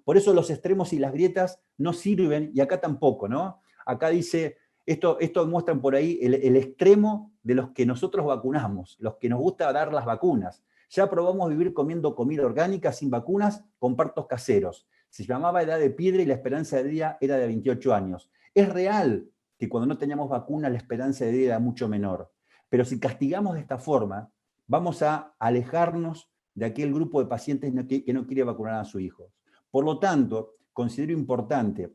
Por eso los extremos y las grietas no sirven, y acá tampoco, ¿no? Acá dice, esto muestran por ahí el extremo de los que nosotros vacunamos, los que nos gusta dar las vacunas. Ya probamos vivir comiendo comida orgánica sin vacunas con partos caseros. Se llamaba edad de piedra y la esperanza de vida era de 28 años. Es real que cuando no teníamos vacuna la esperanza de vida era mucho menor. Pero si castigamos de esta forma, vamos a alejarnos de aquel grupo de pacientes que no quiere vacunar a sus hijos. Por lo tanto, considero importante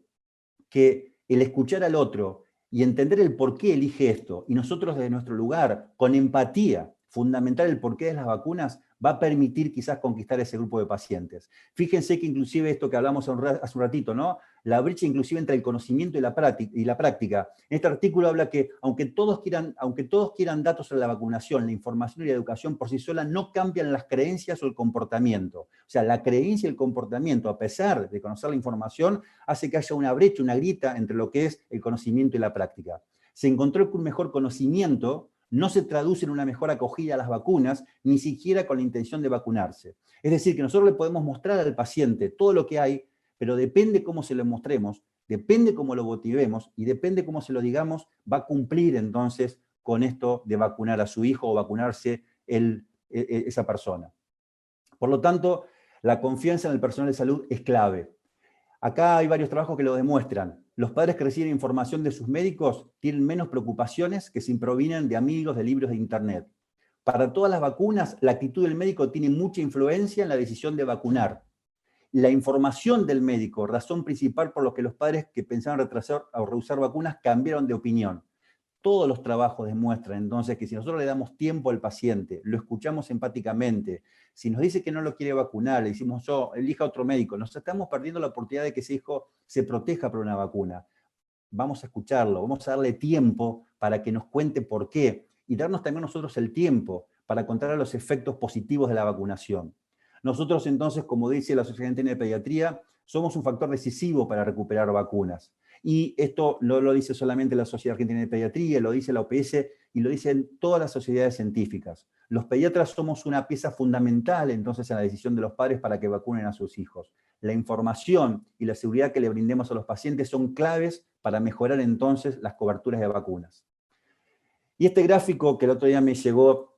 que el escuchar al otro y entender el por qué elige esto, y nosotros desde nuestro lugar, con empatía, fundamental el porqué de las vacunas, va a permitir quizás conquistar ese grupo de pacientes. Fíjense que inclusive esto que hablamos hace un ratito, ¿no? La brecha inclusive entre el conocimiento y la práctica. En este artículo habla que aunque todos quieran datos sobre la vacunación, la información y la educación por sí sola, no cambian las creencias o el comportamiento. O sea, la creencia y el comportamiento, a pesar de conocer la información, hace que haya una brecha, una grieta entre lo que es el conocimiento y la práctica. Se encontró que un mejor conocimiento no se traduce en una mejor acogida a las vacunas, ni siquiera con la intención de vacunarse. Es decir, que nosotros le podemos mostrar al paciente todo lo que hay, pero depende cómo se lo mostremos, depende cómo lo motivemos y depende cómo se lo digamos, va a cumplir entonces con esto de vacunar a su hijo o vacunarse esa persona. Por lo tanto, la confianza en el personal de salud es clave. Acá hay varios trabajos que lo demuestran. Los padres que reciben información de sus médicos tienen menos preocupaciones que si provienen de amigos, de libros de internet. Para todas las vacunas, la actitud del médico tiene mucha influencia en la decisión de vacunar. la información del médico, razón principal por lo que los padres que pensaban retrasar o rehusar vacunas cambiaron de opinión. Todos los trabajos demuestran entonces que si nosotros le damos tiempo al paciente, lo escuchamos empáticamente, si nos dice que no lo quiere vacunar, le decimos yo, elija otro médico, nos estamos perdiendo la oportunidad de que ese hijo se proteja por una vacuna. Vamos a escucharlo, vamos a darle tiempo para que nos cuente por qué y darnos también nosotros el tiempo para contar los efectos positivos de la vacunación. Nosotros entonces, como dice la Sociedad Argentina de Pediatría, somos un factor decisivo para recuperar vacunas. Y esto no lo dice solamente la Sociedad Argentina de Pediatría, lo dice la OPS y lo dicen todas las sociedades científicas. Los pediatras somos una pieza fundamental entonces en la decisión de los padres para que vacunen a sus hijos. La información y la seguridad que le brindemos a los pacientes son claves para mejorar entonces las coberturas de vacunas. Y este gráfico que el otro día me llegó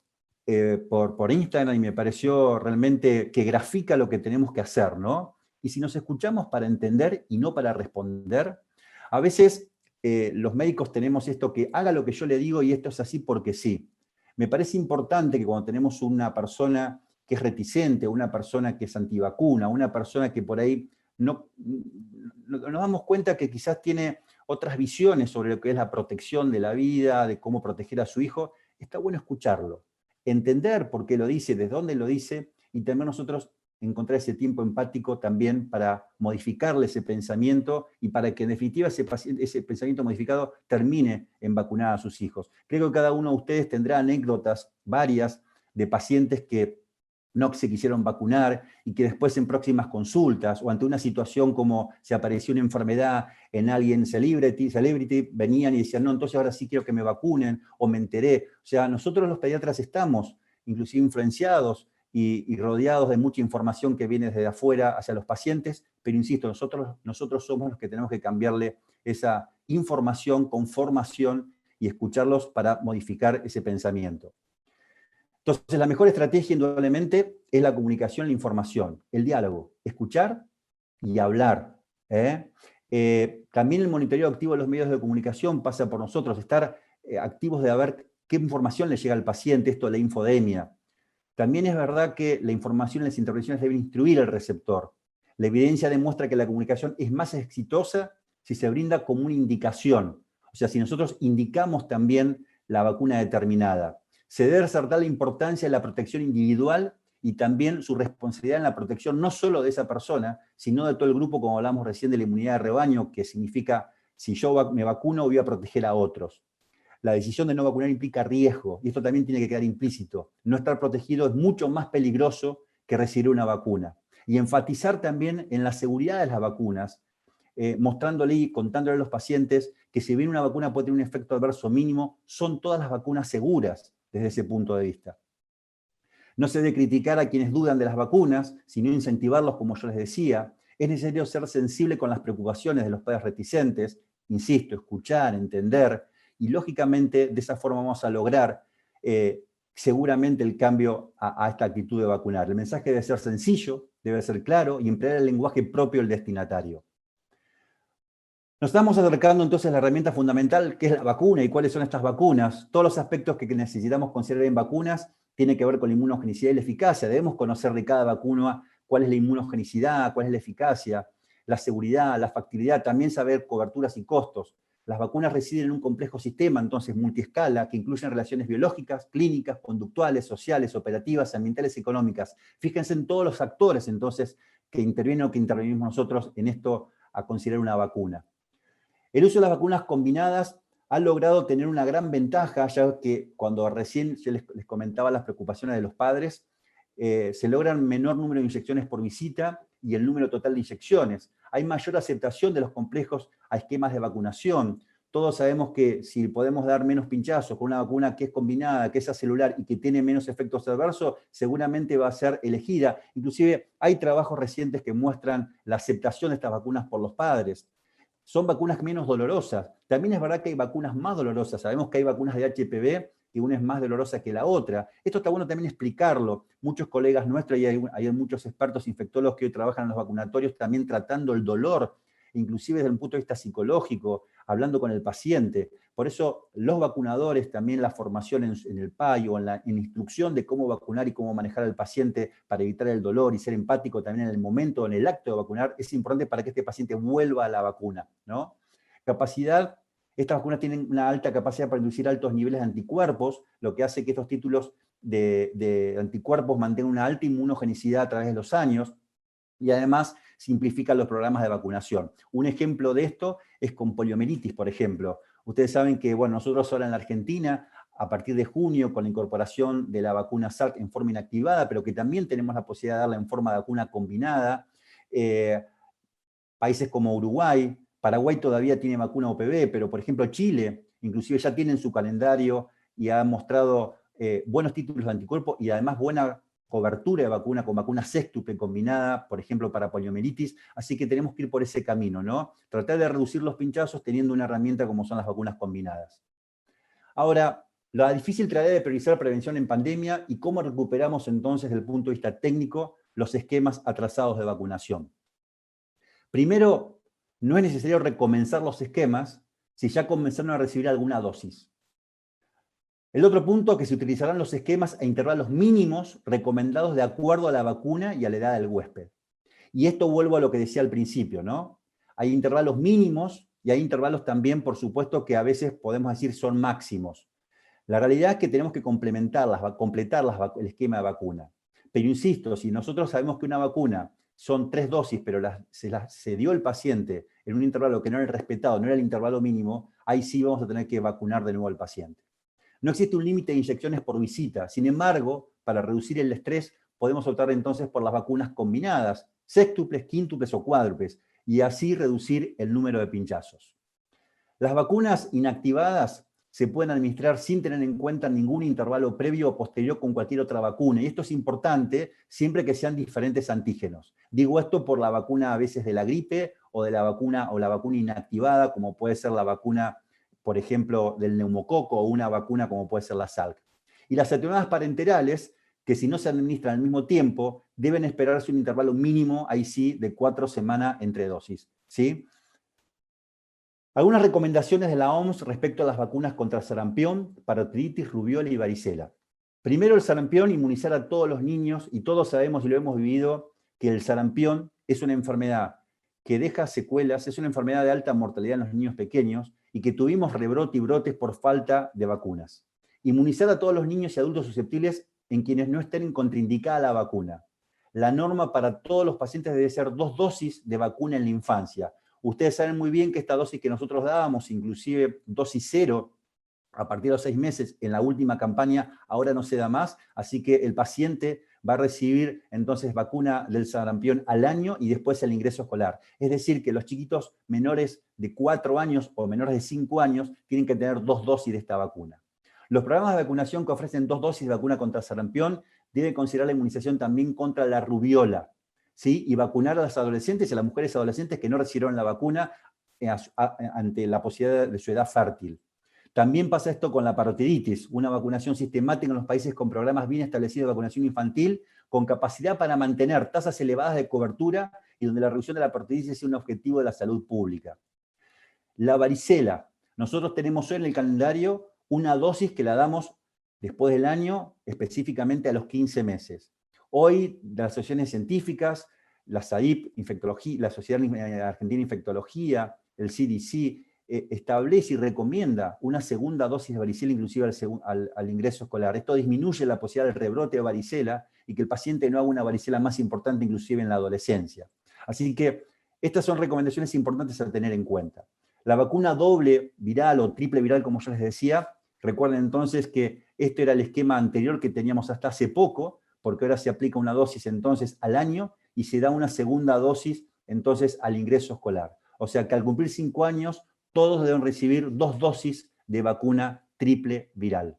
por Instagram y me pareció realmente que grafica lo que tenemos que hacer, ¿no? Y si nos escuchamos para entender y no para responder, a veces los médicos tenemos esto que haga lo que yo le digo y esto es así porque sí. Me parece importante que cuando tenemos una persona que es reticente, una persona que es antivacuna, una persona que por ahí nos damos cuenta que quizás tiene otras visiones sobre lo que es la protección de la vida, de cómo proteger a su hijo, está bueno escucharlo, entender por qué lo dice, desde dónde lo dice, y también nosotros encontrar ese tiempo empático también para modificarle ese pensamiento y para que en definitiva ese pensamiento modificado termine en vacunar a sus hijos. Creo que cada uno de ustedes tendrá anécdotas varias de pacientes que no se quisieron vacunar y que después en próximas consultas o ante una situación como se apareció una enfermedad en alguien celebrity, venían y decían, no, entonces ahora sí quiero que me vacunen o me enteré. O sea, nosotros los pediatras estamos inclusive influenciados y rodeados de mucha información que viene desde afuera hacia los pacientes, pero insisto, nosotros somos los que tenemos que cambiarle esa información con formación y escucharlos para modificar ese pensamiento. Entonces, la mejor estrategia, indudablemente, es la comunicación, la información, el diálogo, escuchar y hablar. También el monitoreo activo de los medios de comunicación pasa por nosotros, estar activos de ver qué información le llega al paciente, esto de la infodemia. También es verdad que la información y las intervenciones deben instruir al receptor. La evidencia demuestra que la comunicación es más exitosa si se brinda como una indicación. O sea, si nosotros indicamos también la vacuna determinada. Se debe resaltar la importancia de la protección individual y también su responsabilidad en la protección no solo de esa persona, sino de todo el grupo, como hablamos recién de la inmunidad de rebaño, que significa, si yo me vacuno, voy a proteger a otros. La decisión de no vacunar implica riesgo, y esto también tiene que quedar implícito. No estar protegido es mucho más peligroso que recibir una vacuna. Y enfatizar también en la seguridad de las vacunas, mostrándole y contándole a los pacientes que si bien una vacuna puede tener un efecto adverso mínimo, son todas las vacunas seguras desde ese punto de vista. No se debe criticar a quienes dudan de las vacunas, sino incentivarlos, como yo les decía. Es necesario ser sensible con las preocupaciones de los padres reticentes, insisto, escuchar, entender, y lógicamente de esa forma vamos a lograr seguramente el cambio a esta actitud de vacunar. El mensaje debe ser sencillo, debe ser claro y emplear el lenguaje propio del destinatario. Nos estamos acercando entonces a la herramienta fundamental que es la vacuna y cuáles son estas vacunas. Todos los aspectos que necesitamos considerar en vacunas tienen que ver con la inmunogenicidad y la eficacia. Debemos conocer de cada vacuna cuál es la inmunogenicidad, cuál es la eficacia, la seguridad, la factibilidad, también saber coberturas y costos. Las vacunas residen en un complejo sistema, entonces multiescala, que incluyen relaciones biológicas, clínicas, conductuales, sociales, operativas, ambientales y económicas. Fíjense en todos los actores, entonces, que intervienen o que intervenimos nosotros en esto a considerar una vacuna. El uso de las vacunas combinadas ha logrado tener una gran ventaja, ya que cuando recién yo les comentaba las preocupaciones de los padres, se logran menor número de inyecciones por visita y el número total de inyecciones. Hay mayor aceptación de los complejos a esquemas de vacunación. Todos sabemos que si podemos dar menos pinchazos con una vacuna que es combinada, que es celular y que tiene menos efectos adversos, seguramente va a ser elegida. Inclusive hay trabajos recientes que muestran la aceptación de estas vacunas por los padres. Son vacunas menos dolorosas. También es verdad que hay vacunas más dolorosas. Sabemos que hay vacunas de HPV que una es más dolorosa que la otra. Esto está bueno también explicarlo. Muchos colegas nuestros, y hay muchos expertos infectólogos que hoy trabajan en los vacunatorios también tratando el dolor inclusive desde un punto de vista psicológico, hablando con el paciente. Por eso los vacunadores, también la formación en el PAI o en la instrucción de cómo vacunar y cómo manejar al paciente para evitar el dolor y ser empático también en el momento, en el acto de vacunar, es importante para que este paciente vuelva a la vacuna, ¿no? Capacidad. Estas vacunas tienen una alta capacidad para inducir altos niveles de anticuerpos, lo que hace que estos títulos de anticuerpos mantengan una alta inmunogenicidad a través de los años y además simplifican los programas de vacunación. Un ejemplo de esto es con poliomielitis, por ejemplo. Ustedes saben que, bueno, nosotros ahora en la Argentina, a partir de junio, con la incorporación de la vacuna Salk en forma inactivada, pero que también tenemos la posibilidad de darla en forma de vacuna combinada, países como Uruguay, Paraguay todavía tiene vacuna OPV, pero por ejemplo Chile, inclusive ya tiene en su calendario y ha mostrado buenos títulos de anticuerpos y además buena cobertura de vacuna con vacuna sextuple combinada, por ejemplo, para poliomielitis. Así que tenemos que ir por ese camino, ¿no? Tratar de reducir los pinchazos teniendo una herramienta como son las vacunas combinadas. Ahora, la difícil tarea de priorizar prevención en pandemia y cómo recuperamos entonces, desde el punto de vista técnico, los esquemas atrasados de vacunación. Primero, no es necesario recomenzar los esquemas si ya comenzaron a recibir alguna dosis. El otro punto es que se utilizarán los esquemas a intervalos mínimos recomendados de acuerdo a la vacuna y a la edad del huésped. Y esto vuelvo a lo que decía al principio, ¿no? Hay intervalos mínimos y hay intervalos también, por supuesto, que a veces podemos decir son máximos. La realidad es que tenemos que completar el esquema de vacuna. Pero insisto, si nosotros sabemos que una vacuna son 3 dosis, pero se dio el paciente en un intervalo que no era el respetado, no era el intervalo mínimo, ahí sí vamos a tener que vacunar de nuevo al paciente. No existe un límite de inyecciones por visita. Sin embargo, para reducir el estrés, podemos optar entonces por las vacunas combinadas, sextuples, quíntuples o cuádruples, y así reducir el número de pinchazos. Las vacunas inactivadas se pueden administrar sin tener en cuenta ningún intervalo previo o posterior con cualquier otra vacuna. Y esto es importante siempre que sean diferentes antígenos. Digo esto por la vacuna a veces de la gripe o de la vacuna inactivada, como puede ser la vacuna, por ejemplo, del neumococo o una vacuna como puede ser la Salk. Y las atenuadas parenterales, que si no se administran al mismo tiempo, deben esperarse un intervalo mínimo, ahí sí, de 4 semanas entre dosis, ¿sí? Algunas recomendaciones de la OMS respecto a las vacunas contra sarampión, parotiditis, rubiola y varicela. Primero, el sarampión, inmunizar a todos los niños, y todos sabemos y lo hemos vivido, que el sarampión es una enfermedad que deja secuelas, es una enfermedad de alta mortalidad en los niños pequeños y que tuvimos rebrote y brotes por falta de vacunas. Inmunizar a todos los niños y adultos susceptibles en quienes no estén contraindicada la vacuna. La norma para todos los pacientes debe ser 2 dosis de vacuna en la infancia. Ustedes saben muy bien que esta dosis que nosotros dábamos, inclusive dosis 0, a partir de los 6 meses, en la última campaña, ahora no se da más, así que el paciente va a recibir entonces vacuna del sarampión al año y después el ingreso escolar. Es decir, que los chiquitos menores de 4 años o menores de 5 años tienen que tener 2 dosis de esta vacuna. Los programas de vacunación que ofrecen 2 dosis de vacuna contra sarampión deben considerar la inmunización también contra la rubiola, ¿sí? Y vacunar a las adolescentes y a las mujeres adolescentes que no recibieron la vacuna ante la posibilidad de su edad fértil. También pasa esto con la parotiditis, una vacunación sistemática en los países con programas bien establecidos de vacunación infantil, con capacidad para mantener tasas elevadas de cobertura y donde la reducción de la parotiditis es un objetivo de la salud pública. La varicela. Nosotros tenemos hoy en el calendario una dosis que la damos después del año, específicamente a los 15 meses. Hoy, las asociaciones científicas, la SAIP, la Sociedad Argentina de Infectología, el CDC, establece y recomienda una segunda dosis de varicela inclusive al ingreso escolar. Esto disminuye la posibilidad del rebrote de varicela y que el paciente no haga una varicela más importante inclusive en la adolescencia. Así que estas son recomendaciones importantes a tener en cuenta. La vacuna doble viral o triple viral, como ya les decía, recuerden entonces que este era el esquema anterior que teníamos hasta hace poco, porque ahora se aplica una dosis entonces al año y se da una segunda dosis entonces al ingreso escolar. O sea que al cumplir 5 años, todos deben recibir 2 dosis de vacuna triple viral.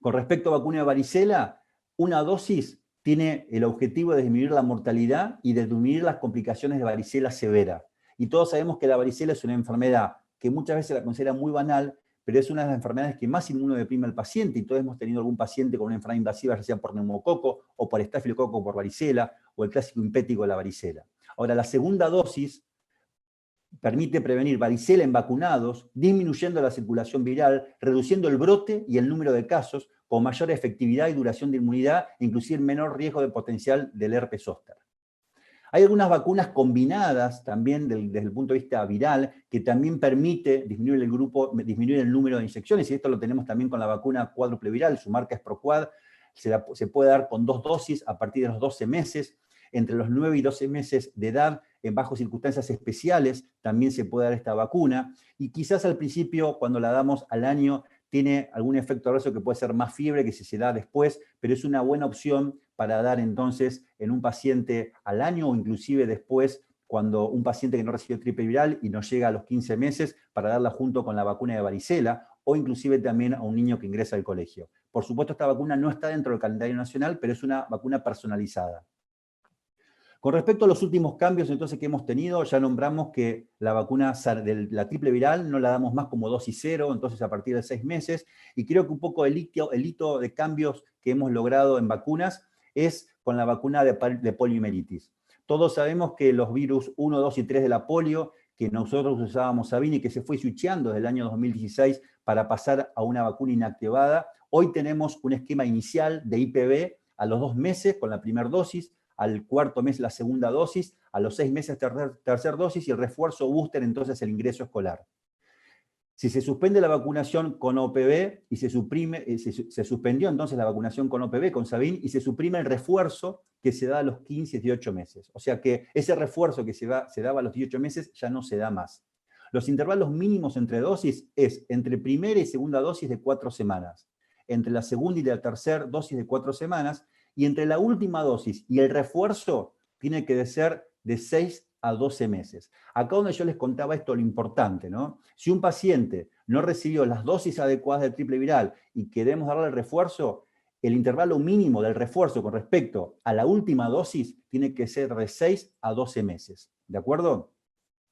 Con respecto a vacuna de varicela, una dosis tiene el objetivo de disminuir la mortalidad y de disminuir las complicaciones de varicela severa. Y todos sabemos que la varicela es una enfermedad que muchas veces la considera muy banal, pero es una de las enfermedades que más inmunodeprime al paciente, y todos hemos tenido algún paciente con una enfermedad invasiva, ya sea por neumococo, o por estafilococo, o por varicela, o el clásico impético de la varicela. Ahora, la segunda dosis permite prevenir varicela en vacunados, disminuyendo la circulación viral, reduciendo el brote y el número de casos, con mayor efectividad y duración de inmunidad, inclusive menor riesgo de potencial del herpes zóster. Hay algunas vacunas combinadas también desde el punto de vista viral que también permite disminuir el número de inyecciones, y esto lo tenemos también con la vacuna cuádruple viral, su marca es ProQuad, se puede dar con 2 dosis a partir de los 12 meses, entre los 9 y 12 meses de edad, bajo circunstancias especiales, también se puede dar esta vacuna, y quizás al principio, cuando la damos al año, tiene algún efecto adverso que puede ser más fiebre que si se da después, pero es una buena opción para dar entonces en un paciente al año o inclusive después, cuando un paciente que no recibió triple viral y no llega a los 15 meses, para darla junto con la vacuna de varicela, o inclusive también a un niño que ingresa al colegio. Por supuesto, esta vacuna no está dentro del calendario nacional, pero es una vacuna personalizada. Con respecto a los últimos cambios entonces que hemos tenido, ya nombramos que la vacuna de la triple viral no la damos más como dosis cero, entonces a partir de 6 meses, y creo que un poco el hito de cambios que hemos logrado en vacunas es con la vacuna de poliomielitis. Todos sabemos que los virus 1, 2 y 3 de la polio, que nosotros usábamos Sabin y que se fue switchando desde el año 2016 para pasar a una vacuna inactivada, hoy tenemos un esquema inicial de IPV a los 2 meses con la primera dosis, al 4.º mes la segunda dosis, a los 6 meses tercera dosis y el refuerzo booster entonces el ingreso escolar. Si se suspende la vacunación con OPV y se suspendió entonces la vacunación con OPV, con Sabin, y se suprime el refuerzo que se da a los 15 y 18 meses. O sea que ese refuerzo que se daba a los 18 meses ya no se da más. Los intervalos mínimos entre dosis es entre primera y segunda dosis de 4 semanas, entre la segunda y la tercera dosis de 4 semanas, y entre la última dosis y el refuerzo tiene que ser de 6 a 12 meses. Acá donde yo les contaba esto, lo importante, ¿no? Si un paciente no recibió las dosis adecuadas del triple viral y queremos darle el refuerzo, el intervalo mínimo del refuerzo con respecto a la última dosis tiene que ser de 6 a 12 meses. ¿De acuerdo?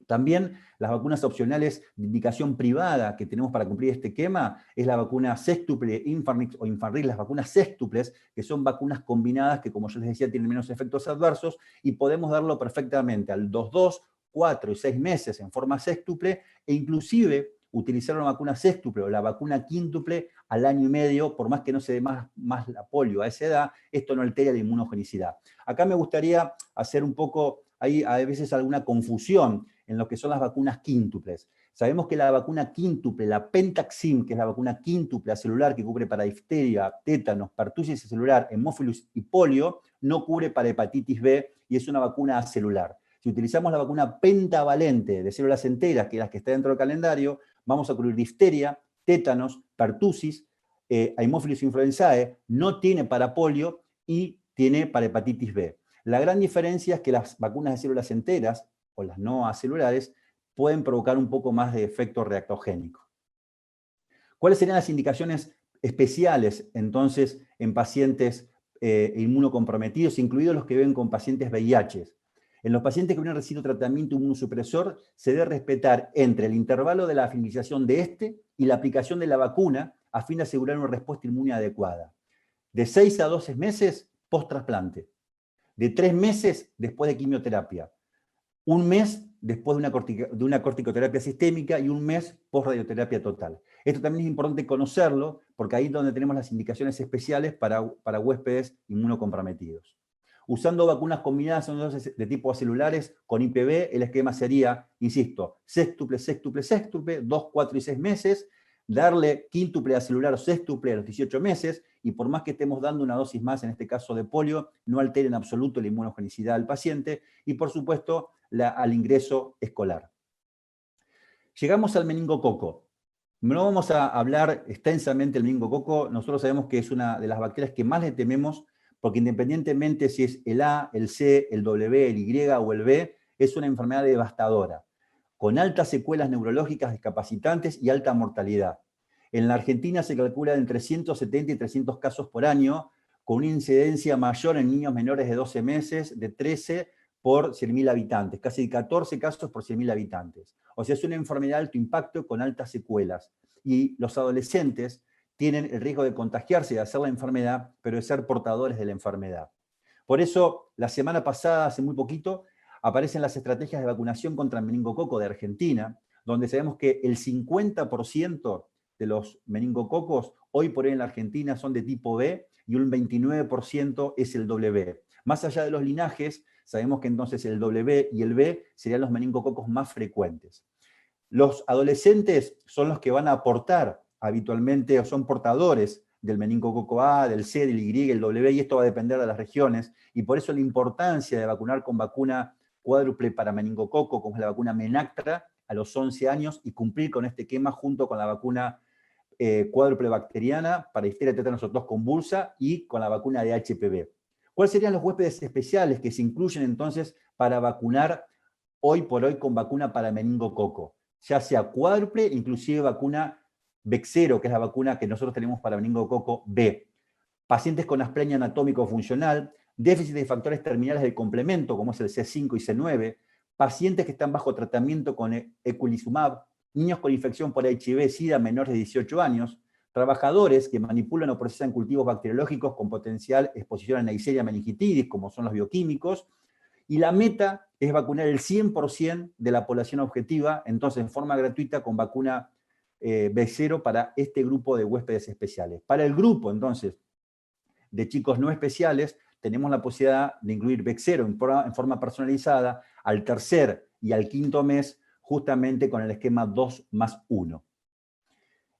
También las vacunas opcionales de indicación privada que tenemos para cumplir este esquema es la vacuna sextuple, Infanrix o Infanrix, las vacunas sextuples, que son vacunas combinadas que, como yo les decía, tienen menos efectos adversos y podemos darlo perfectamente al 2, 4 y 6 meses en forma sextuple e inclusive utilizar una vacuna sextuple o la vacuna quíntuple al año y medio, por más que no se dé más la polio a esa edad, esto no altera la inmunogenicidad. Acá me gustaría hacer un poco, hay a veces alguna confusión en lo que son las vacunas quíntuples. Sabemos que la vacuna quíntuple, la Pentaxim, que es la vacuna quíntuple celular que cubre para difteria, tétanos, pertussis celular, hemófilus y polio, no cubre para hepatitis B y es una vacuna acelular. Si utilizamos la vacuna pentavalente de células enteras, que es la que está dentro del calendario, vamos a cubrir difteria, tétanos, pertussis, hemófilus influenzae, no tiene para polio y tiene para hepatitis B. La gran diferencia es que las vacunas de células enteras o las no acelulares, pueden provocar un poco más de efecto reactogénico. ¿Cuáles serían las indicaciones especiales, entonces, en pacientes inmunocomprometidos, incluidos los que viven con pacientes VIH? En los pacientes que vienen recibiendo tratamiento inmunosupresor, se debe respetar entre el intervalo de la finalización de este y la aplicación de la vacuna a fin de asegurar una respuesta inmune adecuada. De 6 a 12 meses, post-trasplante. De 3 meses después de quimioterapia. 1 mes después de una corticoterapia sistémica y 1 mes post-radioterapia total. Esto también es importante conocerlo, porque ahí es donde tenemos las indicaciones especiales para huéspedes inmunocomprometidos. Usando vacunas combinadas de tipo acelulares con IPV, el esquema sería, insisto, sextuple, sextuple, sextuple, 2, 4 y 6 meses, darle quíntuple acelular o sextuple a los 18 meses, y por más que estemos dando una dosis más, en este caso de polio, no altera en absoluto la inmunogenicidad del paciente, y por supuesto, al ingreso escolar. Llegamos al meningococo. No vamos a hablar extensamente del meningococo, nosotros sabemos que es una de las bacterias que más le tememos, porque independientemente si es el A, el C, el W, el Y o el B, es una enfermedad devastadora, con altas secuelas neurológicas discapacitantes y alta mortalidad. En la Argentina se calcula entre 170 y 300 casos por año, con una incidencia mayor en niños menores de 12 meses, de 13 por 100.000 habitantes, casi 14 casos por 100.000 habitantes. O sea, es una enfermedad de alto impacto con altas secuelas. Y los adolescentes tienen el riesgo de contagiarse, de hacer la enfermedad, pero de ser portadores de la enfermedad. Por eso, la semana pasada, hace muy poquito, aparecen las estrategias de vacunación contra el meningococo de Argentina, donde sabemos que el 50% de los meningococos hoy por hoy en la Argentina son de tipo B y un 29% es el W. Más allá de los linajes, sabemos que entonces el W y el B serían los meningococos más frecuentes. Los adolescentes son los que van a aportar habitualmente, o son portadores del meningococo A, del C, del Y, el W, y esto va a depender de las regiones, y por eso la importancia de vacunar con vacuna cuádruple para meningococo, como es la vacuna Menactra, a los 11 años, y cumplir con este esquema junto con la vacuna cuádruple bacteriana para difteria, tétanos o tos convulsa y con la vacuna de HPV. ¿Cuáles serían los huéspedes especiales que se incluyen entonces para vacunar hoy por hoy con vacuna para meningococo? Ya sea cuádruple, inclusive vacuna Bexero, que es la vacuna que nosotros tenemos para meningococo B. Pacientes con asplenia anatómico-funcional, déficit de factores terminales del complemento, como es el C5 y C9, pacientes que están bajo tratamiento con eculizumab, niños con infección por HIV-Sida menores de 18 años, trabajadores que manipulan o procesan cultivos bacteriológicos con potencial exposición a Neisseria meningitidis, como son los bioquímicos, y la meta es vacunar el 100% de la población objetiva, entonces en forma gratuita con vacuna B0 para este grupo de huéspedes especiales. Para el grupo, entonces, de chicos no especiales, tenemos la posibilidad de incluir B0 en forma personalizada al tercer y al quinto mes, justamente con el esquema 2+1.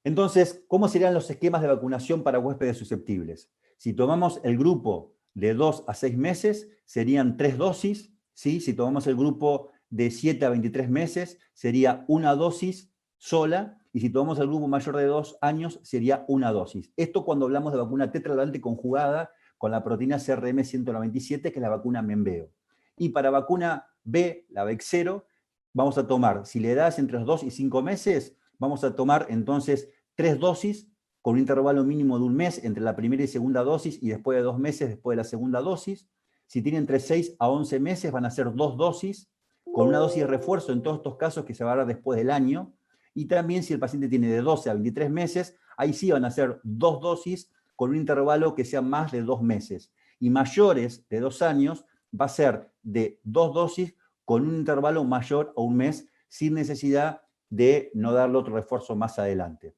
Entonces, ¿cómo serían los esquemas de vacunación para huéspedes susceptibles? Si tomamos el grupo de 2 a 6 meses, serían 3 dosis, ¿sí? Si tomamos el grupo de 7 a 23 meses, sería una dosis sola, y si tomamos el grupo mayor de 2 años, sería una dosis. Esto cuando hablamos de vacuna tetravalente conjugada con la proteína CRM-197, que es la vacuna Menveo. Y para vacuna B, la Bexero, vamos a tomar, si la edad es entre los 2 y 5 meses, vamos a tomar entonces 3 dosis con un intervalo mínimo de un mes entre la primera y segunda dosis y después de 2 meses después de la segunda dosis. Si tienen entre 6 a 11 meses van a ser 2 dosis con una dosis de refuerzo en todos estos casos que se va a dar después del año. Y también si el paciente tiene de 12 a 23 meses, ahí sí van a ser 2 dosis con un intervalo que sea más de 2 meses. Y mayores de 2 años va a ser de 2 dosis con un intervalo mayor a un mes sin necesidad de no darle otro refuerzo más adelante.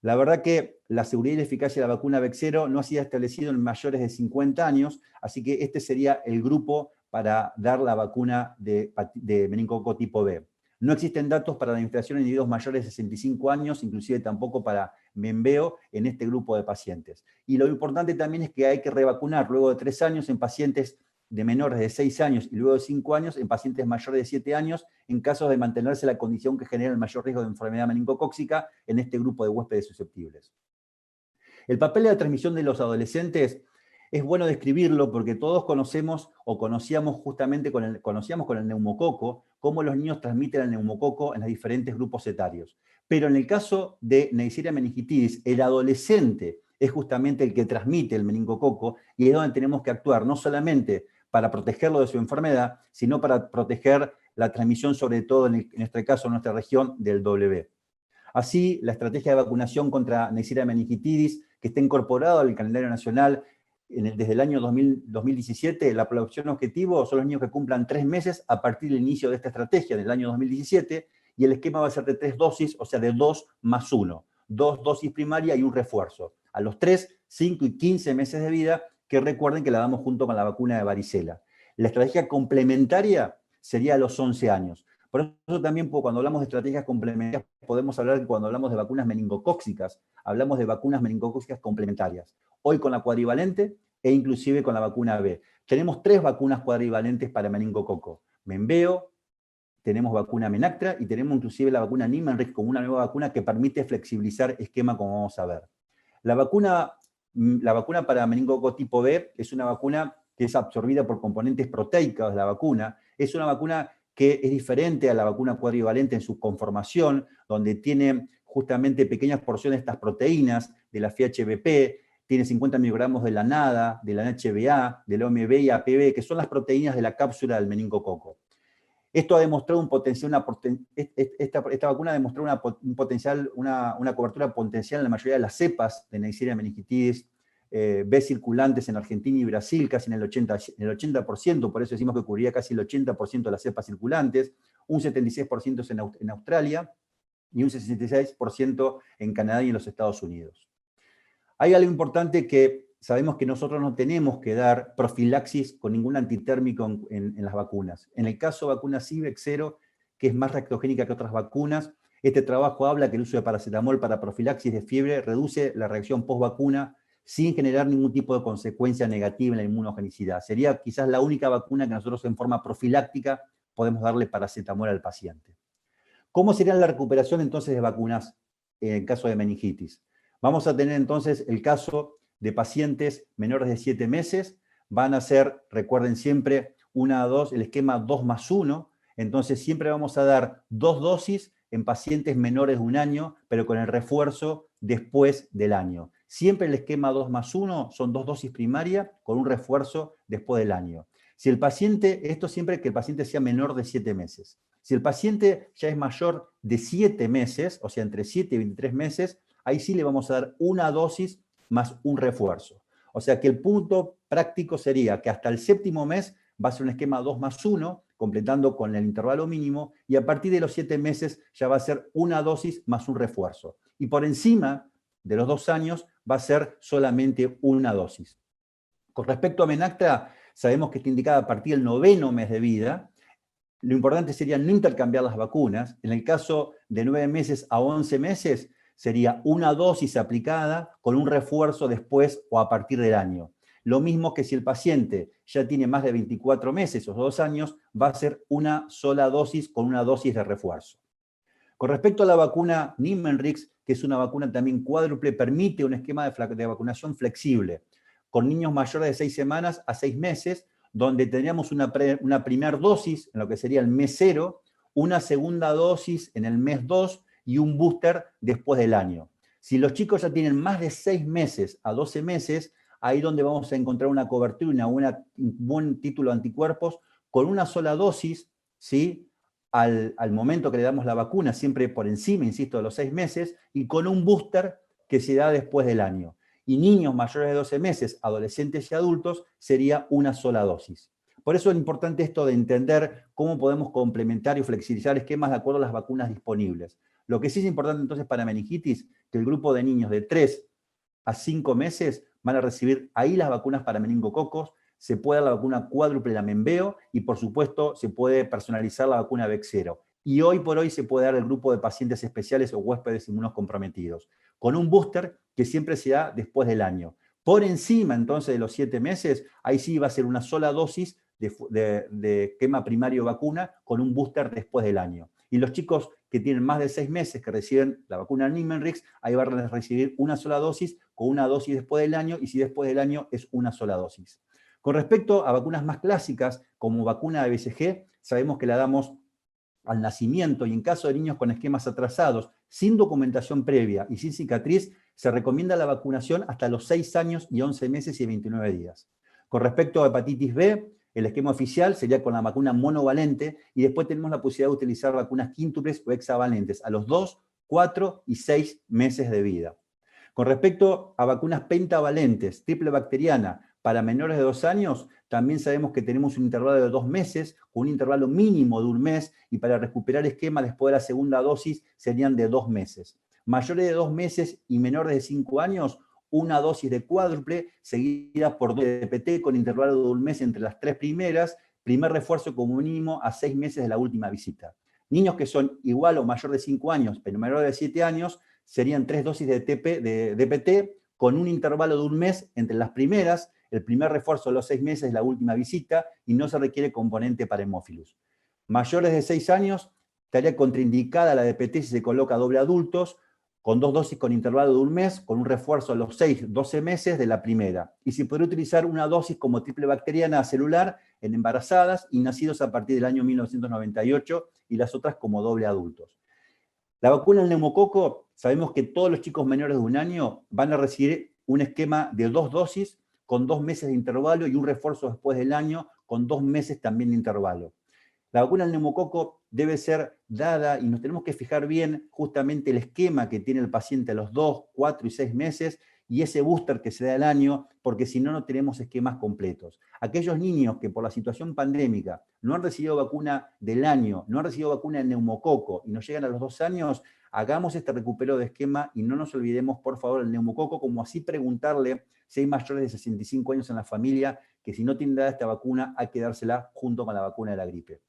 La verdad que la seguridad y la eficacia de la vacuna Bexero no ha sido establecido en mayores de 50 años, así que este sería el grupo para dar la vacuna de meningococo tipo B. No existen datos para la infección en individuos mayores de 65 años, inclusive tampoco para Menveo en este grupo de pacientes. Y lo importante también es que hay que revacunar luego de 3 años en pacientes de menores de 6 años y luego de 5 años en pacientes mayores de 7 años en caso de mantenerse la condición que genera el mayor riesgo de enfermedad meningocócica en este grupo de huéspedes susceptibles. El papel de la transmisión de los adolescentes es bueno describirlo porque todos conocemos o conocíamos justamente con el neumococo cómo los niños transmiten el neumococo en los diferentes grupos etarios. Pero en el caso de Neisseria meningitidis, el adolescente es justamente el que transmite el meningococo y es donde tenemos que actuar, no solamente para protegerlo de su enfermedad, sino para proteger la transmisión, sobre todo en este caso, en nuestra región, del W. Así, la estrategia de vacunación contra Neisseria meningitidis, que está incorporado al calendario nacional desde el año 2017, la población objetivo son los niños que cumplan 3 meses a partir del inicio de esta estrategia, del año 2017, y el esquema va a ser de 3 dosis, o sea, de 2+1. 2 dosis primarias y un refuerzo. A los 3, 5 y 15 meses de vida, que recuerden que la damos junto con la vacuna de varicela. La estrategia complementaria sería a los 11 años. Por eso también cuando hablamos de estrategias complementarias podemos hablar que cuando hablamos de vacunas meningocóxicas, hablamos de vacunas meningocóxicas complementarias. Hoy con la cuadrivalente e inclusive con la vacuna B. Tenemos 3 vacunas cuadrivalentes para meningococo. Menveo, tenemos vacuna Menactra y tenemos inclusive la vacuna Niemann-Risch como una nueva vacuna que permite flexibilizar esquema como vamos a ver. La vacuna para meningococo tipo B es una vacuna que es absorbida por componentes proteicos de la vacuna. Es una vacuna que es diferente a la vacuna cuadrivalente en su conformación, donde tiene justamente pequeñas porciones de estas proteínas, de la FHBP, tiene 50 miligramos de la NADA, de la NHBA, de la OMB y APB, que son las proteínas de la cápsula del meningococo. Esto ha demostrado un potencial, esta vacuna ha demostrado una cobertura potencial en la mayoría de las cepas de Neisseria meningitidis B circulantes en Argentina y Brasil, casi en el 80%, por eso decimos que cubría casi el 80% de las cepas circulantes, un 76% en Australia y un 66% en Canadá y en los Estados Unidos. Hay algo importante que sabemos que nosotros no tenemos que dar profilaxis con ningún antitérmico en las vacunas. En el caso de vacuna CIVEX 0, que es más reactogénica que otras vacunas, este trabajo habla que el uso de paracetamol para profilaxis de fiebre reduce la reacción post-vacuna sin generar ningún tipo de consecuencia negativa en la inmunogenicidad. Sería quizás la única vacuna que nosotros en forma profiláctica podemos darle paracetamol al paciente. ¿Cómo sería la recuperación entonces de vacunas en caso de meningitis? Vamos a tener entonces el caso de pacientes menores de 7 meses. Van a ser, recuerden siempre, el esquema 2+1. Entonces siempre vamos a dar 2 dosis en pacientes menores de 1 año, pero con el refuerzo después del año. Siempre el esquema 2+1 son 2 dosis primarias con un refuerzo después del año. Si el paciente, esto siempre que el paciente sea menor de 7 meses. Si el paciente ya es mayor de 7 meses, o sea, entre 7 y 23 meses, ahí sí le vamos a dar 1 dosis más un refuerzo. O sea que el punto práctico sería que hasta el 7º mes va a ser un esquema 2+1, completando con el intervalo mínimo, y a partir de los 7 meses ya va a ser 1 dosis más un refuerzo. Y por encima de los 2 años va a ser solamente 1 dosis. Con respecto a Menacta, sabemos que está indicada a partir del 9º mes de vida. Lo importante sería no intercambiar las vacunas. En el caso de 9 meses a 11 meses, sería 1 dosis aplicada con un refuerzo después o a partir del año. Lo mismo que si el paciente ya tiene más de 24 meses o 2 años, va a ser una sola dosis con 1 dosis de refuerzo. Con respecto a la vacuna Niemenrix, que es una vacuna también cuádruple, permite un esquema de vacunación flexible, con niños mayores de 6 semanas a 6 meses, donde tendríamos una primera dosis en lo que sería el mes 0, una segunda dosis en el mes 2 y un booster después del año. Si los chicos ya tienen más de 6 meses a 12 meses, ahí donde vamos a encontrar una cobertura, un buen título de anticuerpos, con una sola dosis, ¿sí?, al momento que le damos la vacuna, siempre por encima, insisto, de los 6 meses, y con un booster que se da después del año. Y niños mayores de 12 meses, adolescentes y adultos, sería una sola dosis. Por eso es importante esto de entender cómo podemos complementar y flexibilizar esquemas de acuerdo a las vacunas disponibles. Lo que sí es importante entonces para meningitis, que el grupo de niños de 3 a 5 meses van a recibir ahí las vacunas para meningococos, se puede dar la vacuna cuádruple, la Menveo, y por supuesto se puede personalizar la vacuna VEX0. Y hoy por hoy se puede dar el grupo de pacientes especiales o huéspedes inmunocomprometidos, con un booster que siempre se da después del año. Por encima entonces de los 7 meses, ahí sí va a ser una sola dosis de esquema primario vacuna con un booster después del año. Y los chicos que tienen más de 6 meses que reciben la vacuna Niemenrix, ahí van a recibir una sola dosis con 1 dosis después del año, y si después del año es una sola dosis. Con respecto a vacunas más clásicas, como vacuna de BCG, sabemos que la damos al nacimiento y en caso de niños con esquemas atrasados, sin documentación previa y sin cicatriz, se recomienda la vacunación hasta los 6 años y 11 meses y 29 días. Con respecto a hepatitis B, el esquema oficial sería con la vacuna monovalente y después tenemos la posibilidad de utilizar vacunas quíntuples o hexavalentes a los 2, 4 y 6 meses de vida. Con respecto a vacunas pentavalentes, triple bacteriana, para menores de 2 años, también sabemos que tenemos un intervalo de 2 meses, con un intervalo mínimo de 1 mes, y para recuperar esquema después de la segunda dosis serían de 2 meses. Mayores de 2 meses y menores de 5 años, una dosis de cuádruple, seguida por 2 de DPT con intervalo de 1 mes entre las 3 primeras, primer refuerzo como mínimo a 6 meses de la última visita. Niños que son igual o mayor de 5 años, pero menor de 7 años, serían 3 dosis de DPT con un intervalo de 1 mes entre las primeras, el primer refuerzo de los 6 meses es la última visita y no se requiere componente para hemófilos. Mayores de 6 años, estaría contraindicada la DPT si se coloca doble adultos, con 2 dosis con intervalo de 1 mes, con un refuerzo a los 6-12 meses de la primera. Y se podría utilizar una dosis como triple bacteriana celular en embarazadas y nacidos a partir del año 1998 y las otras como doble adultos. La vacuna del neumococo, sabemos que todos los chicos menores de 1 año van a recibir un esquema de 2 dosis con 2 meses de intervalo y un refuerzo después del año con 2 meses también de intervalo. La vacuna del neumococo debe ser dada y nos tenemos que fijar bien justamente el esquema que tiene el paciente a los 2, 4 y 6 meses y ese booster que se da al año, porque si no, no tenemos esquemas completos. Aquellos niños que por la situación pandémica no han recibido vacuna del año, no han recibido vacuna de neumococo y nos llegan a los 2 años, hagamos este recupero de esquema y no nos olvidemos, por favor, el neumococo, como así preguntarle si hay mayores de 65 años en la familia, que si no tienen dada esta vacuna, hay que dársela junto con la vacuna de la gripe.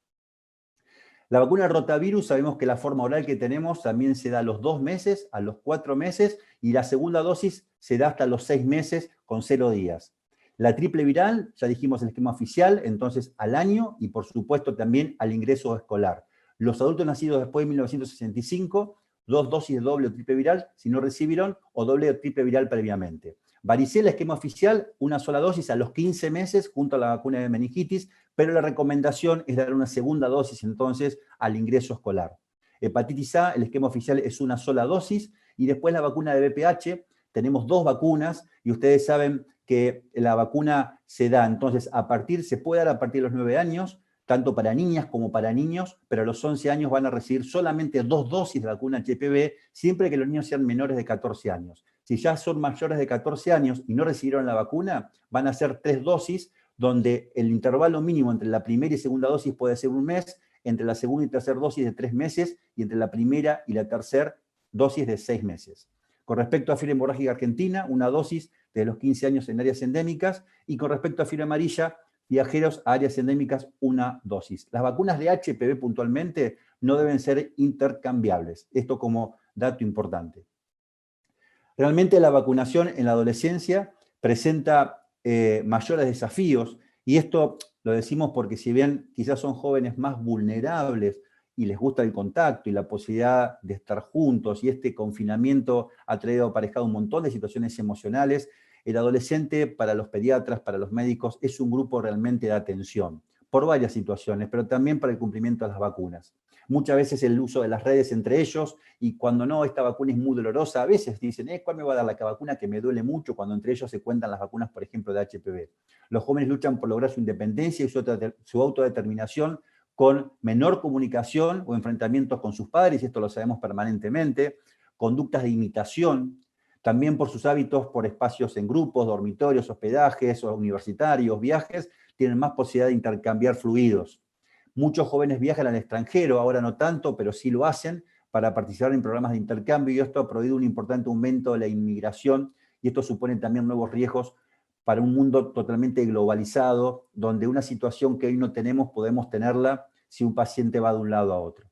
La vacuna rotavirus, sabemos que la forma oral que tenemos también se da a los 2 meses, a los 4 meses, y la segunda dosis se da hasta los 6 meses con 0 días. La triple viral, ya dijimos el esquema oficial, entonces al año y por supuesto también al ingreso escolar. Los adultos nacidos después de 1965, 2 dosis de doble o triple viral si no recibieron, o doble o triple viral previamente. Varicela, esquema oficial, una sola dosis a los 15 meses junto a la vacuna de meningitis, pero la recomendación es dar una segunda dosis entonces al ingreso escolar. Hepatitis A, el esquema oficial es una sola dosis, y después la vacuna de VPH, tenemos 2 vacunas, y ustedes saben que la vacuna se da entonces se puede dar a partir de los 9 años, tanto para niñas como para niños, pero a los 11 años van a recibir solamente 2 dosis de vacuna HPV, siempre que los niños sean menores de 14 años. Si ya son mayores de 14 años y no recibieron la vacuna, van a ser 3 dosis, donde el intervalo mínimo entre la primera y segunda dosis puede ser 1 mes, entre la segunda y tercera dosis de 3 meses, y entre la primera y la tercera dosis de 6 meses. Con respecto a fiebre hemorrágica argentina, una dosis desde los 15 años en áreas endémicas, y con respecto a fiebre amarilla, viajeros a áreas endémicas, una dosis. Las vacunas de HPV puntualmente no deben ser intercambiables. Esto como dato importante. Realmente la vacunación en la adolescencia presenta mayores desafíos, y esto lo decimos porque si bien quizás son jóvenes más vulnerables y les gusta el contacto y la posibilidad de estar juntos, y este confinamiento ha traído aparejado un montón de situaciones emocionales, el adolescente para los pediatras, para los médicos, es un grupo realmente de atención, por varias situaciones, pero también para el cumplimiento de las vacunas. Muchas veces el uso de las redes entre ellos, y cuando no, esta vacuna es muy dolorosa, a veces dicen, ¿cuál me va a dar la vacuna que me duele mucho? Cuando entre ellos se cuentan las vacunas, por ejemplo, de HPV. Los jóvenes luchan por lograr su independencia y su autodeterminación con menor comunicación o enfrentamientos con sus padres, y esto lo sabemos permanentemente, conductas de imitación, también por sus hábitos por espacios en grupos, dormitorios, hospedajes o universitarios, viajes, tienen más posibilidad de intercambiar fluidos. Muchos jóvenes viajan al extranjero, ahora no tanto, pero sí lo hacen, para participar en programas de intercambio, y esto ha producido un importante aumento de la inmigración, y esto supone también nuevos riesgos para un mundo totalmente globalizado, donde una situación que hoy no tenemos, podemos tenerla si un paciente va de un lado a otro.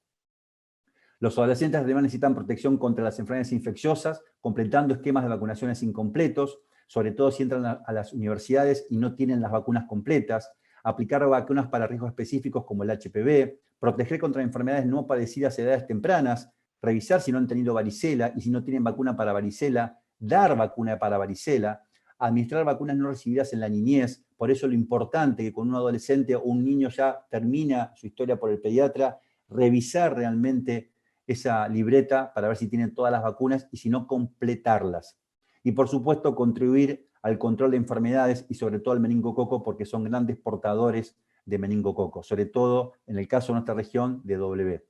Los adolescentes además necesitan protección contra las enfermedades infecciosas, completando esquemas de vacunaciones incompletos, sobre todo si entran a las universidades y no tienen las vacunas completas, aplicar vacunas para riesgos específicos como el HPV, proteger contra enfermedades no padecidas a edades tempranas, revisar si no han tenido varicela, y si no tienen vacuna para varicela, dar vacuna para varicela, administrar vacunas no recibidas en la niñez. Por eso lo importante que cuando un adolescente o un niño ya termina su historia por el pediatra, revisar realmente esa libreta para ver si tienen todas las vacunas, y si no, completarlas. Y por supuesto, contribuir al control de enfermedades, y sobre todo al meningococo, porque son grandes portadores de meningococo, sobre todo en el caso de nuestra región de W.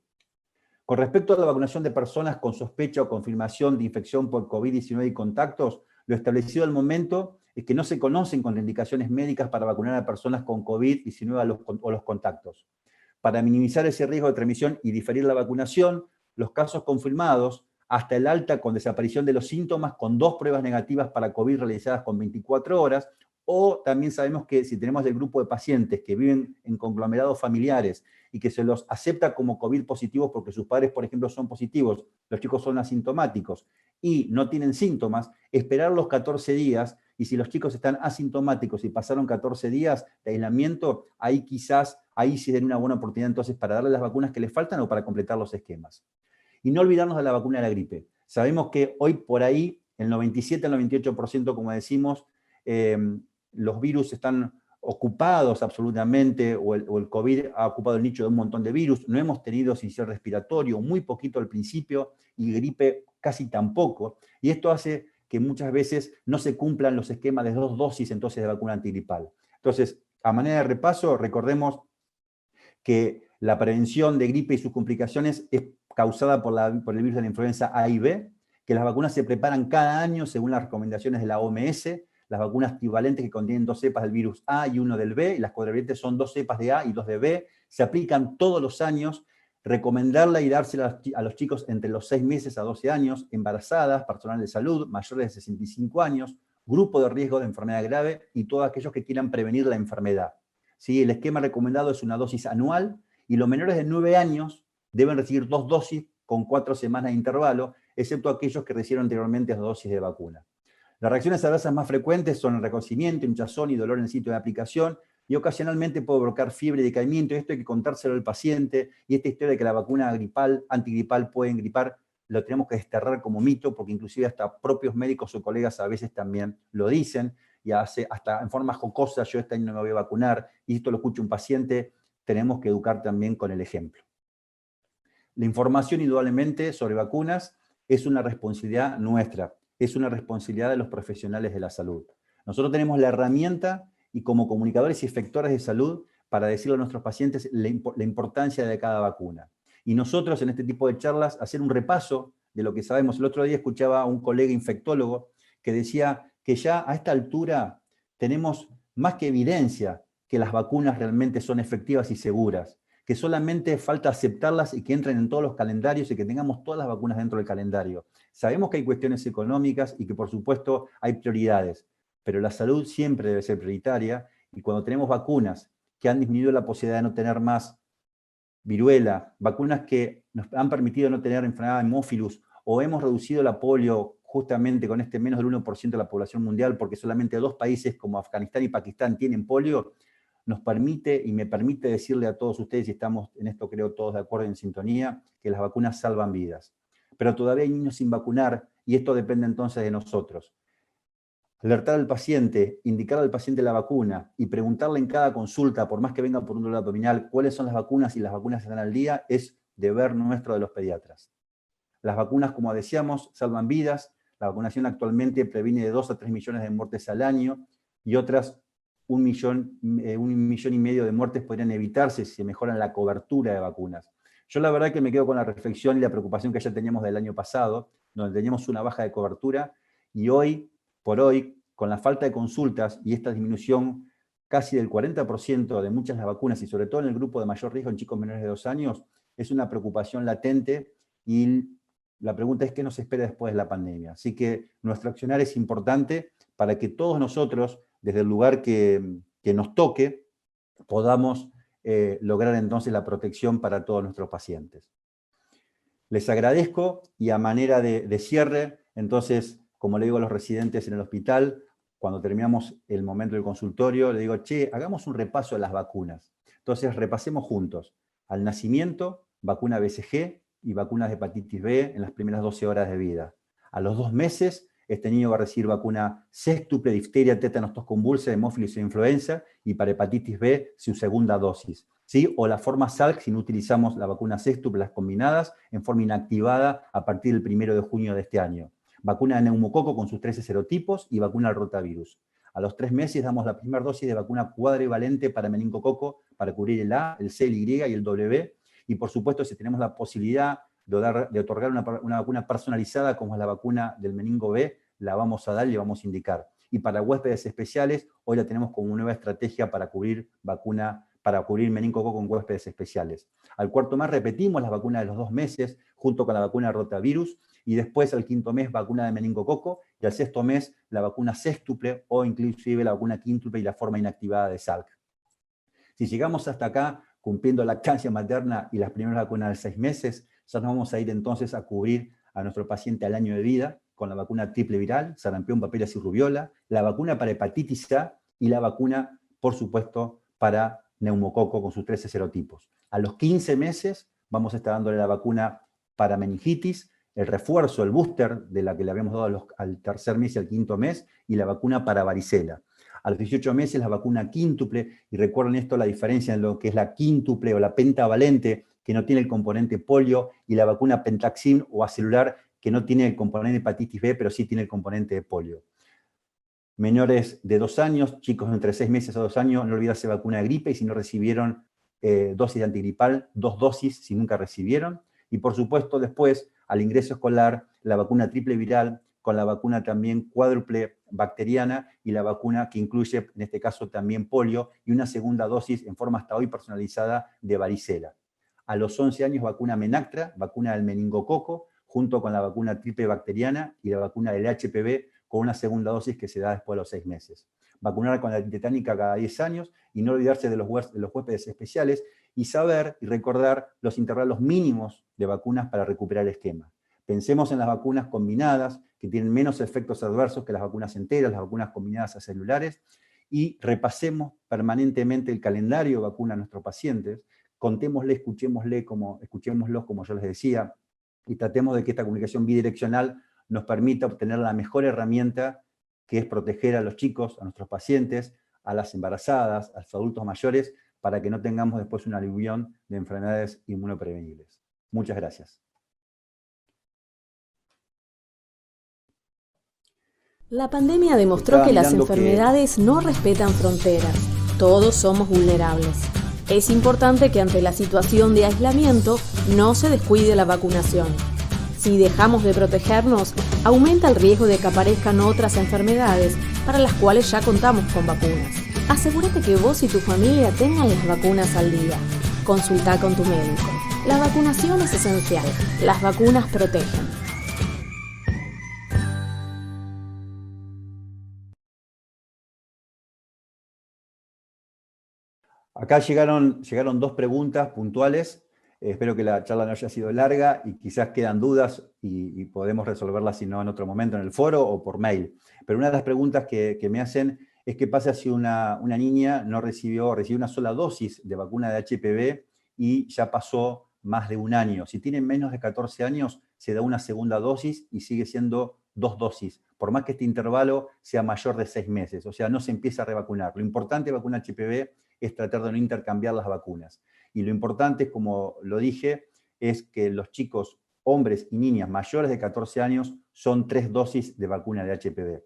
Con respecto a la vacunación de personas con sospecha o confirmación de infección por COVID-19 y contactos, lo establecido al momento es que no se conocen contraindicaciones médicas para vacunar a personas con COVID-19 o los contactos. Para minimizar ese riesgo de transmisión y diferir la vacunación, los casos confirmados, hasta el alta con desaparición de los síntomas, con 2 pruebas negativas para COVID realizadas con 24 horas, o también sabemos que si tenemos el grupo de pacientes que viven en conglomerados familiares y que se los acepta como COVID positivos porque sus padres, por ejemplo, son positivos, los chicos son asintomáticos y no tienen síntomas, esperar los 14 días, y si los chicos están asintomáticos y pasaron 14 días de aislamiento, ahí sí den una buena oportunidad entonces para darle las vacunas que les faltan o para completar los esquemas. Y no olvidarnos de la vacuna de la gripe. Sabemos que hoy por ahí, el 97 al 98%, como decimos, los virus están ocupados absolutamente, o el COVID ha ocupado el nicho de un montón de virus. No hemos tenido sincero respiratorio, muy poquito al principio, y gripe casi tampoco. Y esto hace que muchas veces no se cumplan los esquemas de 2 dosis entonces de vacuna antigripal. Entonces, a manera de repaso, recordemos que la prevención de gripe y sus complicaciones es causada por el virus de la influenza A y B, que las vacunas se preparan cada año según las recomendaciones de la OMS, las vacunas trivalentes que contienen 2 cepas del virus A y 1 del B, y las cuadrivalentes son 2 cepas de A y 2 de B, se aplican todos los años, recomendarla y dársela a los chicos entre los 6 meses a 12 años, embarazadas, personal de salud, mayores de 65 años, grupo de riesgo de enfermedad grave y todos aquellos que quieran prevenir la enfermedad. ¿Sí? El esquema recomendado es una dosis anual y los menores de 9 años deben recibir 2 dosis con 4 semanas de intervalo, excepto aquellos que recibieron anteriormente 2 dosis de vacuna. Las reacciones adversas más frecuentes son el enrojecimiento, hinchazón y dolor en el sitio de aplicación, y ocasionalmente puede provocar fiebre y decaimiento. Esto hay que contárselo al paciente, y esta historia de que la vacuna gripal, antigripal puede engripar, lo tenemos que desterrar como mito, porque inclusive hasta propios médicos o colegas a veces también lo dicen, y hasta en forma jocosa, yo este año no me voy a vacunar, y esto lo escucha un paciente, tenemos que educar también con el ejemplo. La información, indudablemente, sobre vacunas es una responsabilidad nuestra, es una responsabilidad de los profesionales de la salud. Nosotros tenemos la herramienta y como comunicadores y efectores de salud para decirle a nuestros pacientes la importancia de cada vacuna. Y nosotros en este tipo de charlas hacer un repaso de lo que sabemos. El otro día escuchaba a un colega infectólogo que decía que ya a esta altura tenemos más que evidencia que las vacunas realmente son efectivas y seguras, que solamente falta aceptarlas y que entren en todos los calendarios y que tengamos todas las vacunas dentro del calendario. Sabemos que hay cuestiones económicas y que por supuesto hay prioridades, pero la salud siempre debe ser prioritaria y cuando tenemos vacunas que han disminuido la posibilidad de no tener más viruela, vacunas que nos han permitido no tener enfermedad de hemófilus o hemos reducido la polio justamente con este menos del 1% de la población mundial porque solamente 2 países como Afganistán y Pakistán tienen polio, nos permite y me permite decirle a todos ustedes, y estamos en esto creo todos de acuerdo en sintonía, que las vacunas salvan vidas. Pero todavía hay niños sin vacunar y esto depende entonces de nosotros. Alertar al paciente, indicar al paciente la vacuna y preguntarle en cada consulta, por más que venga por un dolor abdominal, cuáles son las vacunas y las vacunas están al día, es deber nuestro de los pediatras. Las vacunas, como decíamos, salvan vidas. La vacunación actualmente previene de 2 a 3 millones de muertes al año y otras 1,5 millones de muertes podrían evitarse si se mejoran la cobertura de vacunas. Yo la verdad que me quedo con la reflexión y la preocupación que ya teníamos del año pasado, donde teníamos una baja de cobertura, y hoy, por hoy, con la falta de consultas y esta disminución casi del 40% de muchas de las vacunas, y sobre todo en el grupo de mayor riesgo en chicos menores de 2 años, es una preocupación latente y la pregunta es qué nos espera después de la pandemia. Así que nuestro accionar es importante para que todos nosotros, desde el lugar que nos toque, podamos lograr entonces la protección para todos nuestros pacientes. Les agradezco y a manera de cierre, entonces, como le digo a los residentes en el hospital, cuando terminamos el momento del consultorio, le digo, che, hagamos un repaso de las vacunas. Entonces, repasemos juntos. Al nacimiento, vacuna BCG y vacunas de hepatitis B en las primeras 12 horas de vida. A los 2 meses, este niño va a recibir vacuna sextuple, difteria, tétanos, tos convulsa, hemófilis e influenza, y para hepatitis B, su segunda dosis. ¿Sí? O la forma Salk, si no utilizamos la vacuna sextuple, las combinadas, en forma inactivada a partir del 1 de junio de este año. Vacuna de neumococo con sus 13 serotipos y vacuna al rotavirus. A los 3 meses damos la primera dosis de vacuna cuadrivalente para meningococo para cubrir el A, el C, el Y y el W. Y por supuesto, si tenemos la posibilidad de otorgar una vacuna personalizada como es la vacuna del meningo B, la vamos a dar y le vamos a indicar. Y para huéspedes especiales, hoy la tenemos como nueva estrategia para cubrir meningococo con huéspedes especiales. Al 4.º mes repetimos las vacunas de los 2 meses junto con la vacuna de rotavirus y después al 5.º mes vacuna de meningococo y al 6.º mes la vacuna sextuple o inclusive la vacuna quíntuple y la forma inactivada de Salk. Si llegamos hasta acá cumpliendo lactancia materna y las primeras vacunas de 6 meses, ya nos vamos a ir entonces a cubrir a nuestro paciente al año de vida con la vacuna triple viral, sarampión, paperas y rubiola, la vacuna para hepatitis A y la vacuna, por supuesto, para neumococo con sus 13 serotipos. A los 15 meses vamos a estar dándole la vacuna para meningitis, el refuerzo, el booster de la que le habíamos dado al 3.er mes y al 5.º mes, y la vacuna para varicela. A los 18 meses la vacuna quíntuple, y recuerden esto, la diferencia en lo que es la quíntuple o la pentavalente, que no tiene el componente polio, y la vacuna pentaxim o acelular, que no tiene el componente hepatitis B, pero sí tiene el componente de polio. Menores de 2 años, chicos entre 6 meses a 2 años, no olvidarse vacuna de gripe, y si no recibieron dosis de antigripal, 2 dosis si nunca recibieron. Y por supuesto después, al ingreso escolar, la vacuna triple viral, con la vacuna también cuádruple bacteriana y la vacuna que incluye, en este caso, también polio y una segunda dosis en forma hasta hoy personalizada de varicela. A los 11 años, vacuna Menactra, vacuna del meningococo, junto con la vacuna triple bacteriana y la vacuna del HPV, con una segunda dosis que se da después de los 6 meses. Vacunar con la tetánica cada 10 años y no olvidarse de los huéspedes especiales y saber y recordar los intervalos mínimos de vacunas para recuperar el esquema. Pensemos en las vacunas combinadas, que tienen menos efectos adversos que las vacunas enteras, las vacunas combinadas a celulares, y repasemos permanentemente el calendario de vacuna a nuestros pacientes, contémosle, escuchémoslos como yo les decía, y tratemos de que esta comunicación bidireccional nos permita obtener la mejor herramienta, que es proteger a los chicos, a nuestros pacientes, a las embarazadas, a los adultos mayores, para que no tengamos después una aluvión de enfermedades inmunoprevenibles. Muchas gracias. La pandemia demostró que las enfermedades no respetan fronteras. Todos somos vulnerables. Es importante que ante la situación de aislamiento no se descuide la vacunación. Si dejamos de protegernos, aumenta el riesgo de que aparezcan otras enfermedades para las cuales ya contamos con vacunas. Asegúrate que vos y tu familia tengan las vacunas al día. Consulta con tu médico. La vacunación es esencial. Las vacunas protegen. Acá llegaron 2 preguntas puntuales. Espero que la charla no haya sido larga y quizás quedan dudas y podemos resolverlas, si no, en otro momento en el foro o por mail. Pero una de las preguntas que me hacen es qué pasa si una niña recibió una sola dosis de vacuna de HPV y ya pasó más de un año. Si tienen menos de 14 años, se da una segunda dosis y sigue siendo 2 dosis, por más que este intervalo sea mayor de 6 meses. O sea, no se empieza a revacunar. Lo importante de vacuna HPV es tratar de no intercambiar las vacunas. Y lo importante, como lo dije, es que los chicos, hombres y niñas mayores de 14 años, son 3 dosis de vacuna de HPV.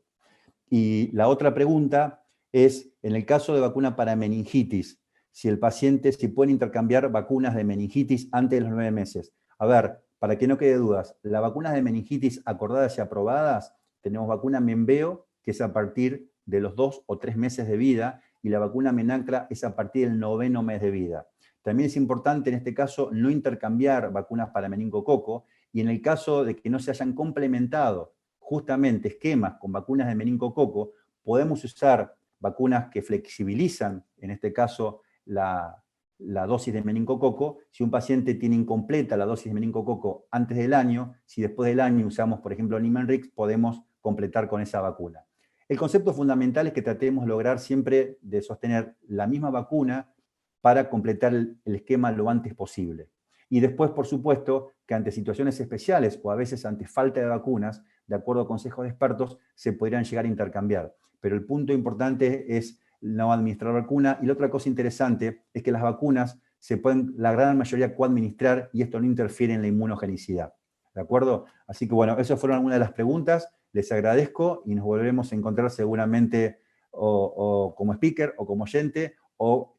Y la otra pregunta es, en el caso de vacuna para meningitis, si pueden intercambiar vacunas de meningitis antes de los 9 meses. A ver, para que no quede dudas, las vacunas de meningitis acordadas y aprobadas, tenemos vacuna Menveo, que es a partir de los 2 o 3 meses de vida, y la vacuna Menactra es a partir del 9º mes de vida. También es importante en este caso no intercambiar vacunas para meningococo, y en el caso de que no se hayan complementado justamente esquemas con vacunas de meningococo, podemos usar vacunas que flexibilizan, en este caso, la dosis de meningococo. Si un paciente tiene incompleta la dosis de meningococo antes del año, si después del año usamos, por ejemplo, Niemann-Rix, podemos completar con esa vacuna. El concepto fundamental es que tratemos de lograr siempre de sostener la misma vacuna para completar el esquema lo antes posible. Y después, por supuesto, que ante situaciones especiales o a veces ante falta de vacunas, de acuerdo a consejos de expertos, se podrían llegar a intercambiar. Pero el punto importante es no administrar vacuna. Y la otra cosa interesante es que las vacunas se pueden, la gran mayoría, coadministrar y esto no interfiere en la inmunogenicidad. ¿De acuerdo? Así que bueno, esas fueron algunas de las preguntas. Les agradezco y nos volveremos a encontrar seguramente o como speaker o como oyente o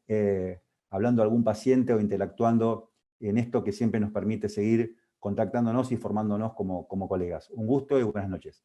hablando a algún paciente o interactuando en esto que siempre nos permite seguir contactándonos y formándonos como colegas. Un gusto y buenas noches.